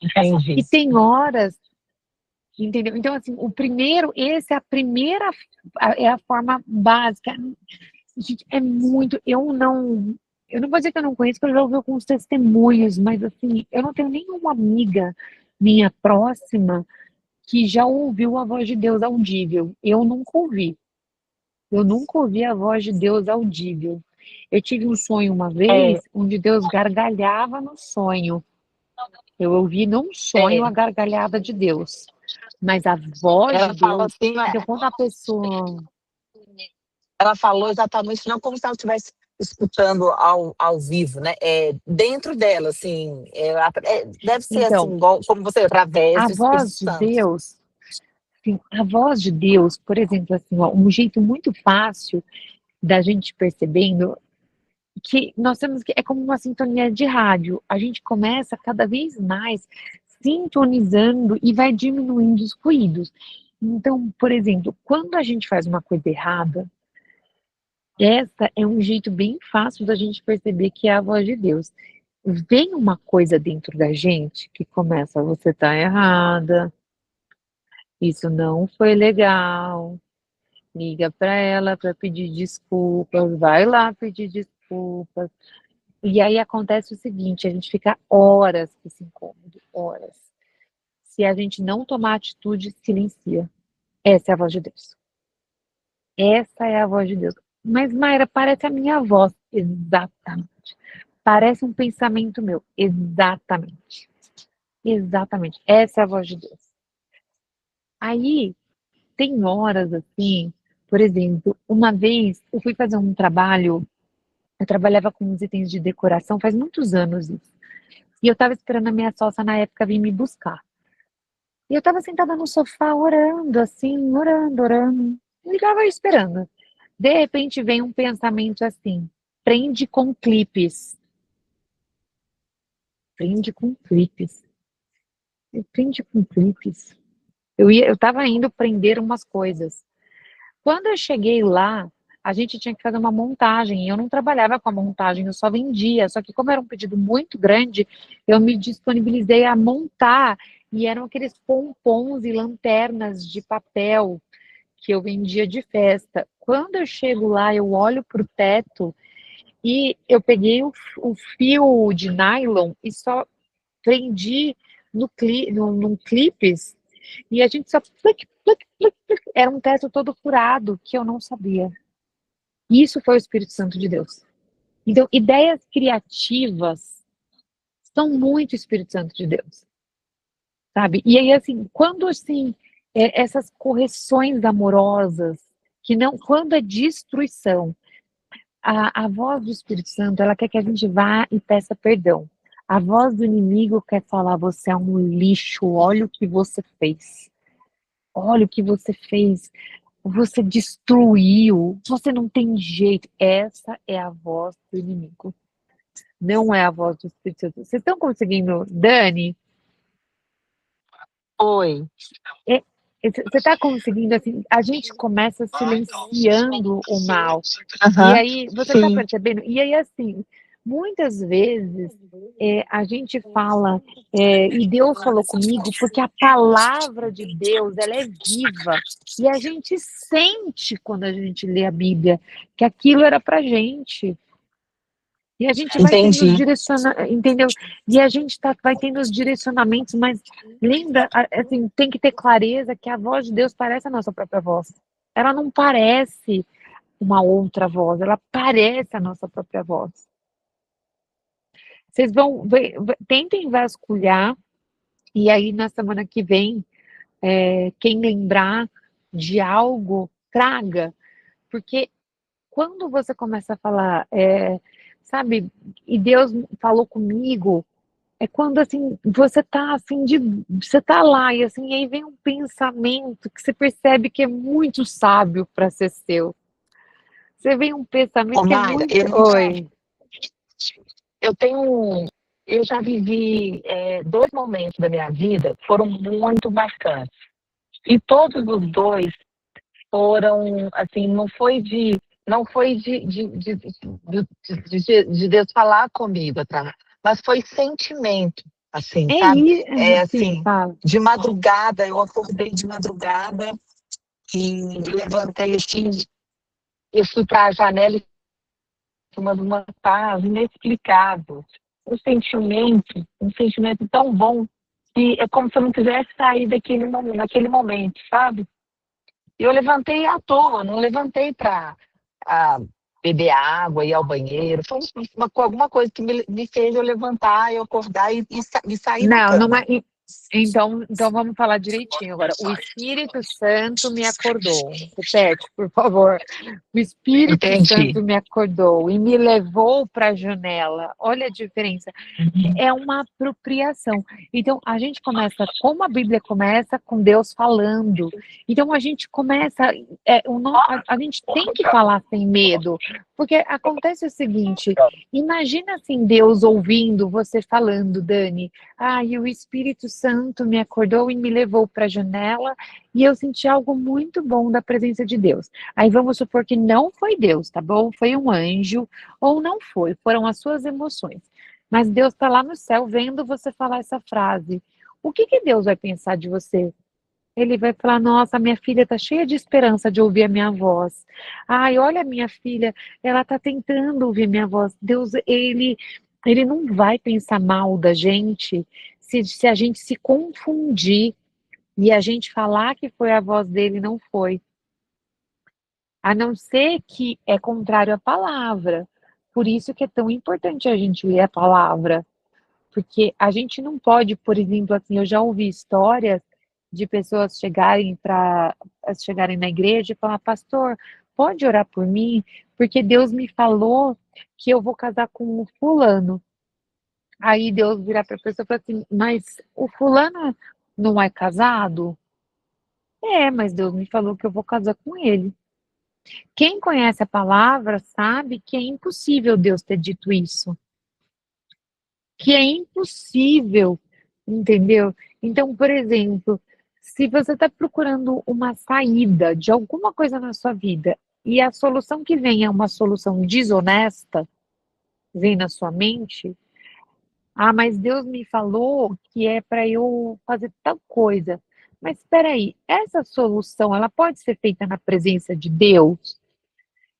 Entendi. E tem horas, entendeu? Então, assim, essa é a forma básica. Gente, é muito. Eu não vou dizer que eu não conheço, porque eu já ouvi alguns testemunhos, mas assim, eu não tenho nenhuma amiga minha próxima que já ouviu a voz de Deus audível. Eu nunca ouvi. Eu nunca ouvi a voz de Deus audível. Eu tive um sonho uma vez onde Deus gargalhava no sonho. Eu ouvi num sonho a gargalhada de Deus. Mas a voz Ela de falou Deus, assim, então quando a pessoa... ela falou exatamente, não como se ela estivesse escutando ao vivo, né? Dentro dela, assim, deve ser assim, Então, igual, como você, através a do Espírito voz de Santo. Deus, sim, a voz de Deus, por exemplo, assim, ó, um jeito muito fácil da gente percebendo que nós temos que, é como uma sintonia de rádio, a gente começa cada vez mais sintonizando e vai diminuindo os ruídos. Então, por exemplo, quando a gente faz uma coisa errada, essa é um jeito bem fácil da gente perceber que é a voz de Deus. Vem uma coisa dentro da gente que começa, você tá errada, isso não foi legal, liga para ela para pedir desculpas, vai lá pedir desculpas. E aí acontece o seguinte, a gente fica horas com esse incômodo, horas. Se a gente não tomar atitude, silencia. Essa é a voz de Deus. Essa é a voz de Deus. Mas, Mayra, parece a minha voz. Exatamente. Parece um pensamento meu. Exatamente. Exatamente. Essa é a voz de Deus. Aí, tem horas assim, por exemplo, uma vez eu fui fazer um trabalho, eu trabalhava com uns itens de decoração faz muitos anos isso. E eu estava esperando a minha sócia na época vir me buscar. E eu estava sentada no sofá orando, assim, orando, orando. E estava esperando. De repente vem um pensamento assim: prende com clipes. Prende com clipes. Prende com clipes. Eu estava indo prender umas coisas. Quando eu cheguei lá, a gente tinha que fazer uma montagem. E eu não trabalhava com a montagem, eu só vendia. Só que como era um pedido muito grande, eu me disponibilizei a montar. E eram aqueles pompons e lanternas de papel que eu vendia de festa. Quando eu chego lá, eu olho para o teto e eu peguei o fio de nylon e só prendi num clipes e a gente só era um teto todo furado que eu não sabia. Isso foi o Espírito Santo de Deus. Então, ideias criativas são muito Espírito Santo de Deus, sabe? E aí, assim, quando assim, essas correções amorosas, que não, quando é destruição, a voz do Espírito Santo, ela quer que a gente vá e peça perdão. A voz do inimigo quer falar, você é um lixo, olha o que você fez. Olha o que você fez. Você destruiu, você não tem jeito. Essa é a voz do inimigo. Não é a voz do Espírito Santo. Vocês estão conseguindo, Dani? Oi. Você está conseguindo, assim, a gente começa silenciando o mal. E Aham. aí, você está Sim. percebendo? E aí, assim, muitas vezes a gente fala, e Deus falou comigo, porque a palavra de Deus, ela é viva. E a gente sente, quando a gente lê a Bíblia, que aquilo era pra gente. E a gente vai tendo os Entendi. direcionamentos, entendeu? E a gente vai tendo os direcionamentos, mas lembra, assim, tem que ter clareza que a voz de Deus parece a nossa própria voz. Ela não parece uma outra voz, ela parece a nossa própria voz. Vocês vão, tentem vasculhar, e aí na semana que vem, quem lembrar de algo, traga, porque quando você começa a falar, sabe, e Deus falou comigo, é quando assim, você tá assim, você tá lá, e assim, aí vem um pensamento que você percebe que é muito sábio para ser seu. Você vem um pensamento Ô, que é Mayra, muito. Oi. eu já vivi 2 momentos da minha vida que foram muito marcantes. E todos os dois foram, assim, não foi de Deus falar comigo, tá? Mas foi sentimento, assim, É sabe? isso, sim, Assim, fala. de madrugada, eu acordei de madrugada e levantei assim, eu fui para a janela e tomando uma paz inexplicável. Um sentimento tão bom e é como se eu não quisesse sair naquele momento, sabe? Eu levantei à toa, não levantei para beber água, ir ao banheiro. Foi alguma coisa que me fez eu levantar, eu acordar e sair da Não, cama. então vamos falar direitinho agora. O Espírito Santo me acordou. Repete, por favor. O Espírito Entendi. Santo me acordou e me levou para a janela. Olha a diferença. É uma apropriação. Então, a gente começa, como a Bíblia começa, com Deus falando. Então, a gente começa, a gente tem que falar sem medo, porque acontece o seguinte, imagina assim, Deus ouvindo você falando, Dani, e o Espírito Santo me acordou e me levou para a janela, e eu senti algo muito bom da presença de Deus. Aí vamos supor que não foi Deus, tá bom? Foi um anjo, ou não foi, foram as suas emoções. Mas Deus está lá no céu vendo você falar essa frase. O que Deus vai pensar de você? Ele vai falar, nossa, minha filha está cheia de esperança de ouvir a minha voz. Ai, olha a minha filha, ela está tentando ouvir minha voz. Deus, ele não vai pensar mal da gente se a gente se confundir e a gente falar que foi a voz dele e não foi. A não ser que é contrário à palavra. Por isso que é tão importante a gente ler a palavra. Porque a gente não pode, por exemplo, assim, eu já ouvi histórias de pessoas chegarem na igreja e falar, pastor, pode orar por mim? Porque Deus me falou que eu vou casar com o fulano. Aí Deus virar para a pessoa e falar assim, mas o fulano não é casado? É, mas Deus me falou que eu vou casar com ele. Quem conhece a palavra sabe que é impossível Deus ter dito isso. Que é impossível, entendeu? Então, por exemplo, se você está procurando uma saída de alguma coisa na sua vida e a solução que vem é uma solução desonesta, vem na sua mente, mas Deus me falou que é para eu fazer tal coisa. Mas espera aí, essa solução, ela pode ser feita na presença de Deus?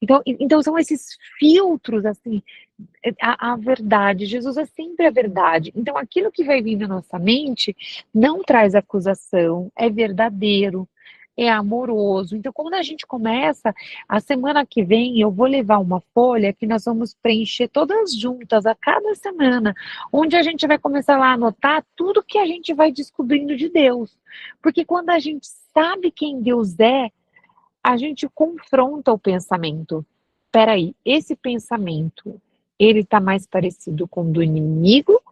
Então são esses filtros, assim, a verdade, Jesus é sempre a verdade. Então, aquilo que vai vir na nossa mente não traz acusação, é verdadeiro, é amoroso. Então, quando a gente começa, a semana que vem eu vou levar uma folha que nós vamos preencher todas juntas a cada semana, onde a gente vai começar lá a anotar tudo que a gente vai descobrindo de Deus. Porque quando a gente sabe quem Deus é, a gente confronta o pensamento. Peraí, esse pensamento, ele está mais parecido com o do inimigo?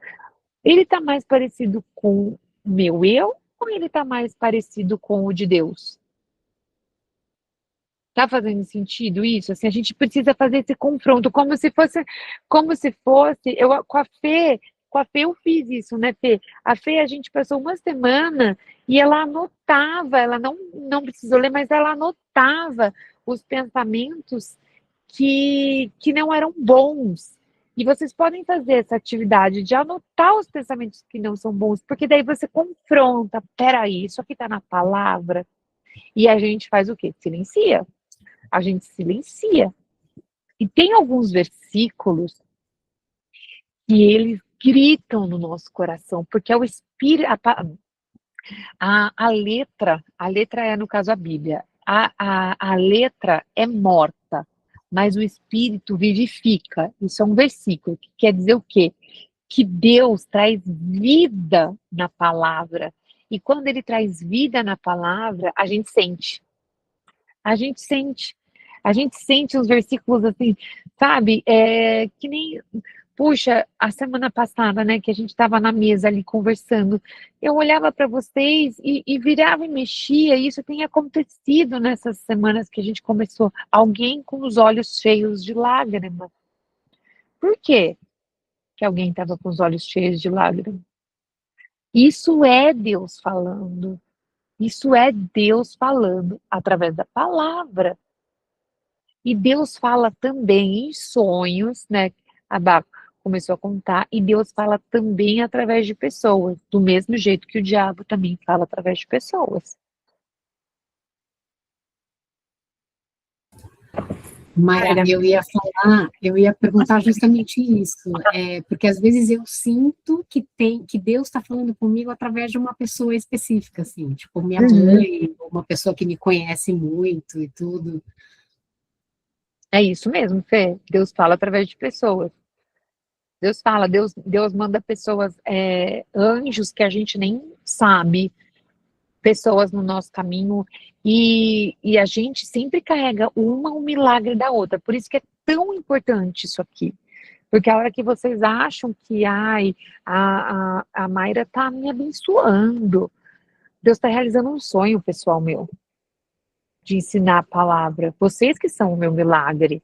Ele está mais parecido com o meu eu? Ou ele está mais parecido com o de Deus? Tá fazendo sentido isso? Assim, a gente precisa fazer esse confronto, com a Fê eu fiz isso, né, Fê? A Fê, a gente passou uma semana e ela anotava, ela não precisou ler, mas ela anotava os pensamentos que não eram bons. E vocês podem fazer essa atividade de anotar os pensamentos que não são bons, porque daí você confronta, peraí, isso aqui está na palavra, e a gente faz o quê? Silencia. A gente silencia. E tem alguns versículos que eles gritam no nosso coração, porque é o Espírito, a letra é, no caso, a Bíblia, a letra é morta, mas o Espírito vivifica. Isso é um versículo, que quer dizer o quê? Que Deus traz vida na palavra, e quando Ele traz vida na palavra, a gente sente. A gente sente. A gente sente os versículos assim, sabe? Que nem, puxa, a semana passada, né, que a gente estava na mesa ali conversando, eu olhava para vocês e virava e mexia, e isso tem acontecido nessas semanas que a gente começou. Alguém com os olhos cheios de lágrimas. Por quê que alguém estava com os olhos cheios de lágrimas? Isso é Deus falando. Isso é Deus falando através da palavra. E Deus fala também em sonhos, né? Abaco começou a contar, e Deus fala também através de pessoas, do mesmo jeito que o diabo também fala através de pessoas. Mayra, eu ia perguntar justamente isso, porque às vezes eu sinto que Deus está falando comigo através de uma pessoa específica, assim, tipo minha mãe, uma pessoa que me conhece muito e tudo. É isso mesmo, Fê. Deus fala através de pessoas. Deus fala, Deus manda pessoas, anjos que a gente nem sabe, pessoas no nosso caminho, e a gente sempre carrega um milagre da outra. Por isso que é tão importante isso aqui. Porque a hora que vocês acham que, a Mayra tá me abençoando, Deus está realizando um sonho, pessoal meu, de ensinar a palavra. Vocês que são o meu milagre.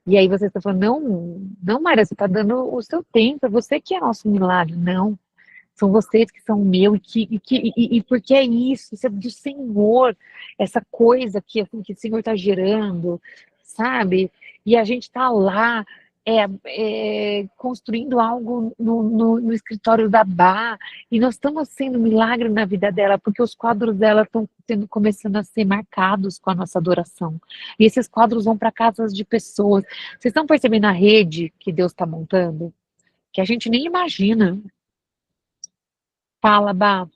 E aí vocês estão falando, não, Mayra, você está dando o seu tempo, é você que é nosso milagre. Não, são vocês que são o meu, e porque é isso é do Senhor, essa coisa que, assim, que o Senhor está gerando, sabe? E a gente está lá, construindo algo no escritório da Bá, e nós estamos sendo um milagre na vida dela, porque os quadros dela estão começando a ser marcados com a nossa adoração. E esses quadros vão para casas de pessoas. Vocês estão percebendo a rede que Deus está montando? Que a gente nem imagina. Fala, Bá.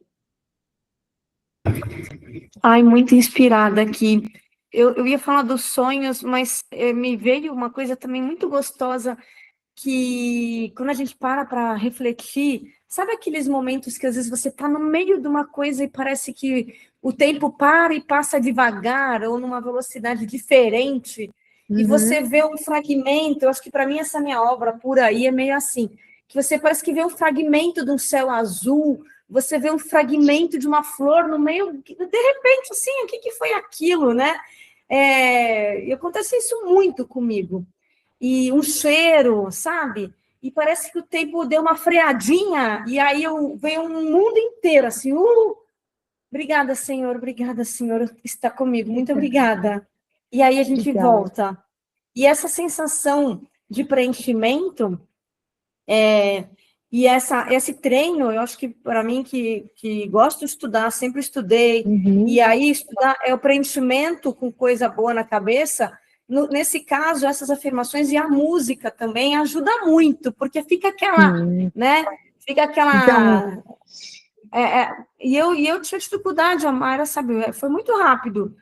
Ai, muito inspirada aqui. Eu ia falar dos sonhos, mas me veio uma coisa também muito gostosa, que quando a gente para refletir, sabe aqueles momentos que às vezes você está no meio de uma coisa e parece que o tempo para e passa devagar, ou numa velocidade diferente, e você vê um fragmento. Eu acho que para mim essa minha obra por aí é meio assim, que você parece que vê um fragmento de um céu azul, você vê um fragmento de uma flor no meio, de repente, assim, o que foi aquilo, né? E acontece isso muito comigo. E um cheiro, sabe? E parece que o tempo deu uma freadinha, e aí veio um mundo inteiro, assim, obrigada, Senhor, está comigo, muito obrigada. E aí a gente volta. E essa sensação de preenchimento, e esse treino, eu acho que para mim, que gosto de estudar, sempre estudei, e aí estudar é o preenchimento com coisa boa na cabeça. Nesse caso, essas afirmações e a música também ajuda muito, porque fica aquela, né? Fica aquela... Então, e eu tinha dificuldade, a Mayra, sabe? Foi muito rápido,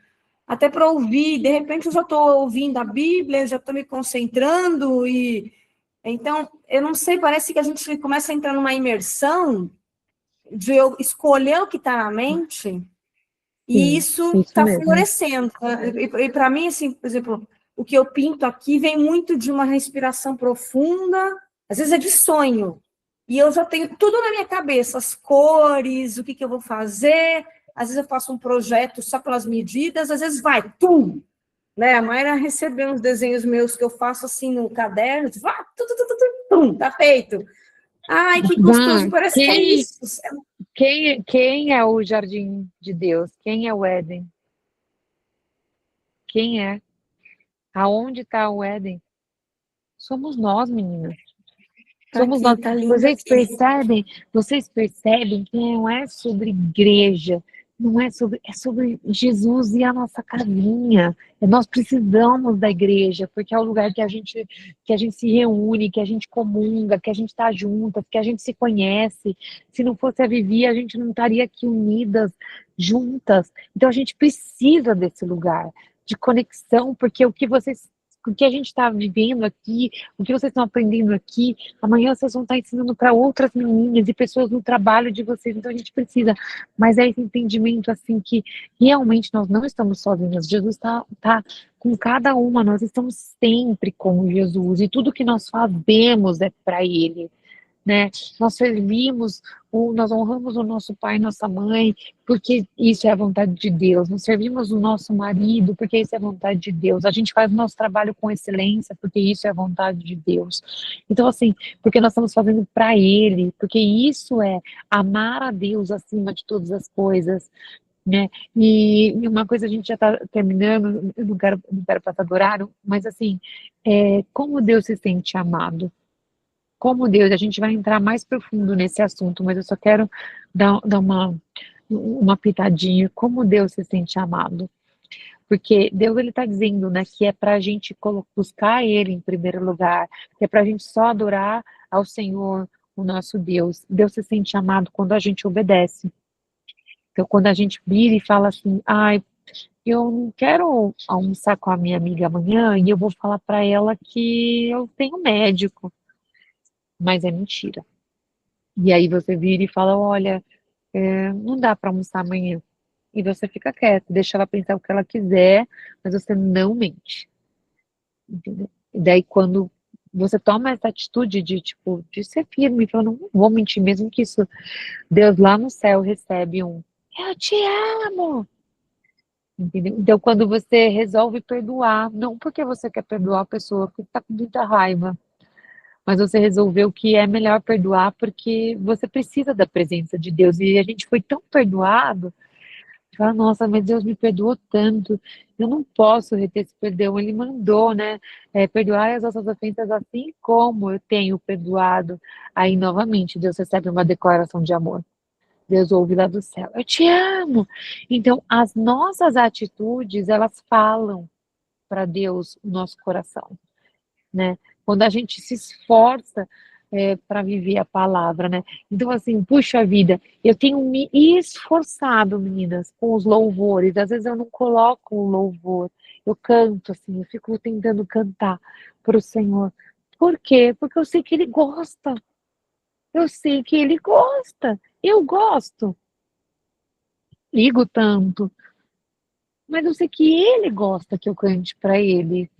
até para ouvir. De repente, eu já estou ouvindo a Bíblia, já estou me concentrando, e... Então, eu não sei, parece que a gente começa a entrar numa imersão de eu escolher o que está na mente, e isso está florescendo. E para mim, assim, por exemplo, o que eu pinto aqui vem muito de uma respiração profunda, às vezes é de sonho, e eu já tenho tudo na minha cabeça, as cores, o que eu vou fazer. Às vezes eu faço um projeto só pelas medidas, às vezes vai, tum! Né? A Mayra recebeu uns desenhos meus que eu faço assim no caderno, tá feito. Ai, que gostoso, parece que é isso. Quem é o jardim de Deus? Quem é o Éden? Quem é? Aonde está o Éden? Somos nós, meninas. Somos nós. Tá lindo. Vocês percebem que não é sobre igreja, não é sobre Jesus e a nossa casinha. Nós precisamos da igreja, porque é o lugar que a gente se reúne, que a gente comunga, que a gente está juntas, que a gente se conhece. Se não fosse a Vivi, a gente não estaria aqui unidas, juntas. Então a gente precisa desse lugar de conexão, porque o que a gente está vivendo aqui, o que vocês estão aprendendo aqui, amanhã vocês vão estar ensinando para outras meninas e pessoas no trabalho de vocês. Então a gente precisa, mas é esse entendimento assim que realmente nós não estamos sozinhos. Jesus está com cada uma, nós estamos sempre com Jesus, e tudo que nós fazemos é para Ele, né? Nós servimos, nós honramos o nosso pai e nossa mãe, porque isso é a vontade de Deus. Nós servimos o nosso marido, porque isso é a vontade de Deus. A gente faz o nosso trabalho com excelência, porque isso é a vontade de Deus. Então, assim, porque nós estamos fazendo para Ele, porque isso é amar a Deus acima de todas as coisas, né? E uma coisa, a gente já está terminando, eu não quero passar do horário, mas assim, como Deus se sente amado? Como Deus, a gente vai entrar mais profundo nesse assunto, mas eu só quero dar uma pitadinha. Como Deus se sente amado? Porque Deus, ele está dizendo, né, que é para a gente buscar Ele em primeiro lugar, que é para a gente só adorar ao Senhor, o nosso Deus. Deus se sente amado quando a gente obedece. Então, quando a gente vira e fala assim, ai, eu não quero almoçar com a minha amiga amanhã e eu vou falar para ela que eu tenho médico, mas é mentira. E aí você vira e fala, olha, não dá para almoçar amanhã. E você fica quieto, deixa ela pensar o que ela quiser, mas você não mente. Entendeu? E daí quando você toma essa atitude de, tipo, de ser firme, falando, não vou mentir, mesmo que isso, Deus lá no céu recebe eu te amo. Entendeu? Então, quando você resolve perdoar, não porque você quer perdoar a pessoa, porque está com muita raiva, mas você resolveu que é melhor perdoar porque você precisa da presença de Deus. E a gente foi tão perdoado, fala, nossa, mas Deus me perdoou tanto, eu não posso reter esse perdão. Ele mandou, né, perdoar as nossas ofensas assim como eu tenho perdoado. Aí, novamente, Deus recebe uma declaração de amor. Deus ouve lá do céu, eu te amo. Então, as nossas atitudes, elas falam para Deus o nosso coração, né? Quando a gente se esforça para viver a palavra, né? Então, assim, puxa vida, eu tenho me esforçado, meninas, com os louvores. Às vezes eu não coloco o louvor, eu canto, assim, eu fico tentando cantar para o Senhor. Por quê? Porque eu sei que Ele gosta. Eu sei que Ele gosta. Eu gosto. Ligo tanto. Mas eu sei que Ele gosta que eu cante para Ele.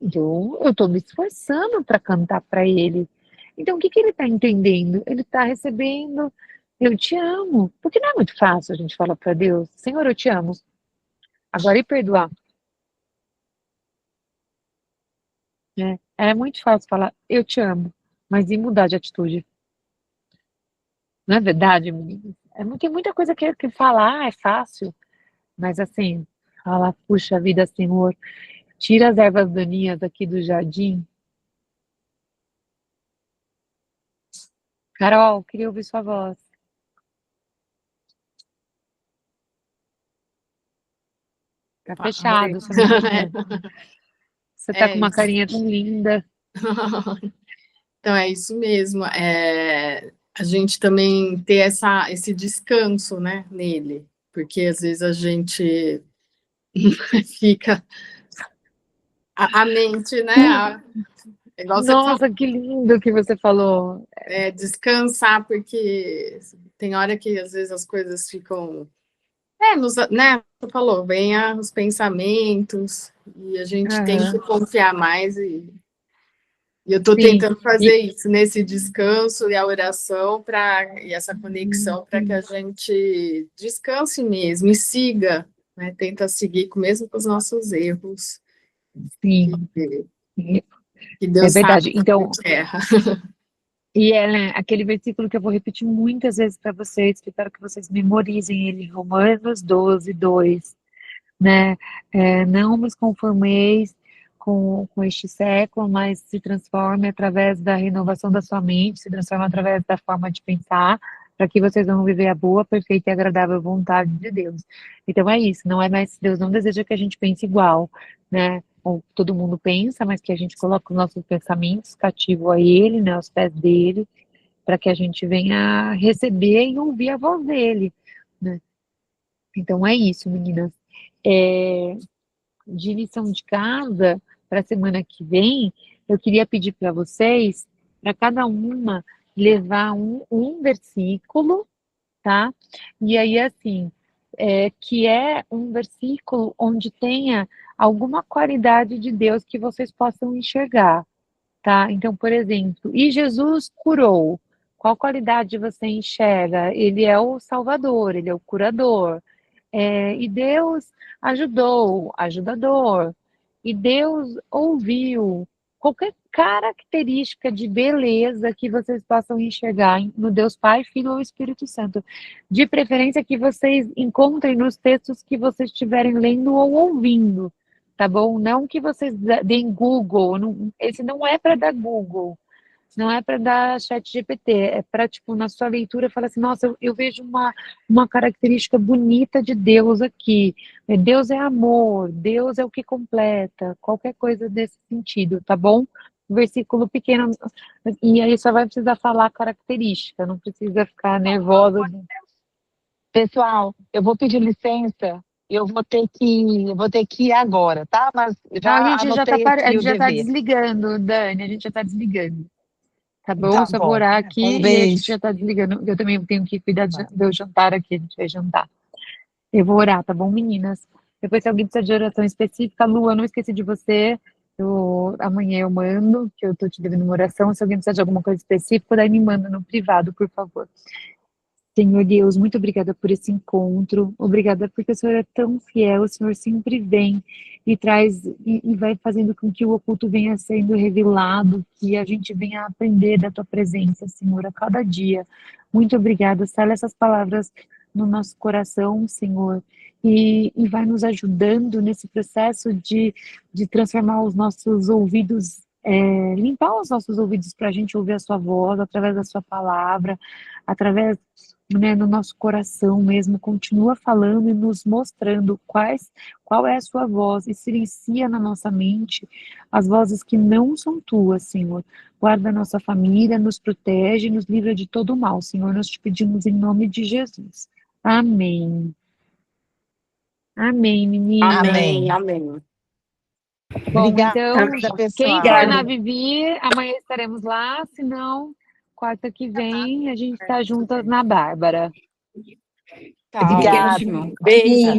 Então, eu estou me esforçando para cantar para Ele. Então, o que Ele está entendendo? Ele está recebendo, eu te amo. Porque não é muito fácil a gente falar para Deus, Senhor, eu te amo. Agora, e perdoar? Né? É muito fácil falar, eu te amo, mas e mudar de atitude? Não é verdade, meninas? Tem muita coisa que falar é fácil, mas assim, falar, puxa vida, Senhor, tira as ervas daninhas aqui do jardim. Carol, queria ouvir sua voz. Tá fechado, você não Você tá com uma isso. carinha tão linda. Então é isso mesmo. A gente também ter esse descanso, né, nele, porque às vezes a gente fica a mente, né? Igual você falou, Nossa, que lindo que você falou. descansar, porque tem hora que às vezes as coisas ficam, né? Você falou, vem os pensamentos e a gente tem que confiar mais e eu estou Sim. tentando fazer isso nesse descanso e a oração e essa conexão para que a gente descanse mesmo e siga, né? Tenta seguir mesmo com os nossos erros. Sim. Que Deus É verdade. sabe que Então, a gente erra. e é, né, aquele versículo que eu vou repetir muitas vezes para vocês, que espero que vocês memorizem ele, Romanos 12, 2, né? Não vos conformeis com este século, mas se transforme através da renovação da sua mente, se transforme através da forma de pensar, para que vocês vão viver a boa, perfeita e agradável vontade de Deus. Então é isso, não é mais, Deus não deseja que a gente pense igual, né? Ou todo mundo pensa, mas que a gente coloque os nossos pensamentos cativos a Ele, né, aos pés dele, para que a gente venha receber e ouvir a voz dele, né? Então é isso, meninas. De lição de casa, para a semana que vem, eu queria pedir para vocês, para cada uma, levar um versículo, tá? E aí, assim, que é um versículo onde tenha alguma qualidade de Deus que vocês possam enxergar, tá? Então, por exemplo, e Jesus curou. Qual qualidade você enxerga? Ele é o Salvador, ele é o curador. E Deus ajudou, ajudador. E Deus ouviu. Qualquer característica de beleza que vocês possam enxergar no Deus Pai, Filho ou Espírito Santo. De preferência que vocês encontrem nos textos que vocês estiverem lendo ou ouvindo, tá bom? Não que vocês deem Google, esse não é para dar Google, Não é para dar chat GPT, é para, tipo, na sua leitura, falar assim, nossa, eu vejo uma característica bonita de Deus aqui. Deus é amor, Deus é o que completa, qualquer coisa desse sentido, tá bom? Versículo pequeno, e aí só vai precisar falar característica, não precisa ficar nervosa. Pessoal, eu vou pedir licença, eu vou ter que ir agora, tá? Mas Não, a já gente já tá, anotei a aqui o gente já tá dever. desligando, Dani, a gente já tá desligando. Tá bom? Tá Só vou bom. orar aqui Um e aí a gente beijo. já tá desligando. Eu também tenho que cuidar do meu jantar aqui, a gente vai jantar. Eu vou orar, tá bom, meninas? Depois, se alguém precisa de oração específica, Lu, eu não esqueci de você. Amanhã eu mando, que eu tô te devendo uma oração. Se alguém precisar de alguma coisa específica, daí me manda no privado, por favor. Senhor Deus, muito obrigada por esse encontro, obrigada porque o Senhor é tão fiel, o Senhor sempre vem e traz e vai fazendo com que o oculto venha sendo revelado, que a gente venha aprender da tua presença, Senhor, a cada dia. Muito obrigada, sela essas palavras no nosso coração, Senhor, e vai nos ajudando nesse processo de transformar os nossos ouvidos, limpar os nossos ouvidos para a gente ouvir a sua voz, através da sua palavra, através, né, no nosso coração mesmo, continua falando e nos mostrando qual é a sua voz, e silencia na nossa mente as vozes que não são tuas, Senhor. Guarda a nossa família, nos protege, nos livra de todo mal, Senhor. Nós te pedimos em nome de Jesus. Amém. Amém, menina. Amém. Amém. Bom, Obrigada, então, quem pessoal. for na Vivi, amanhã estaremos lá, se não, quarta que vem, a gente está juntas na Bárbara. Tá Obrigada. ótimo. Beijo.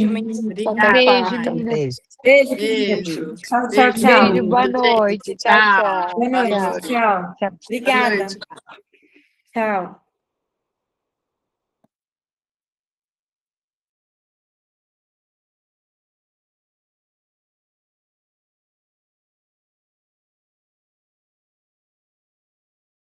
Obrigada. Beijo, meninas. Beijo. Beijo, Beijo. tchau, tchau, Beijo. tchau. Beijo, boa noite. Tchau, tchau. Boa noite, Tchau. tchau. Tchau. Obrigada. Boa noite. Tchau.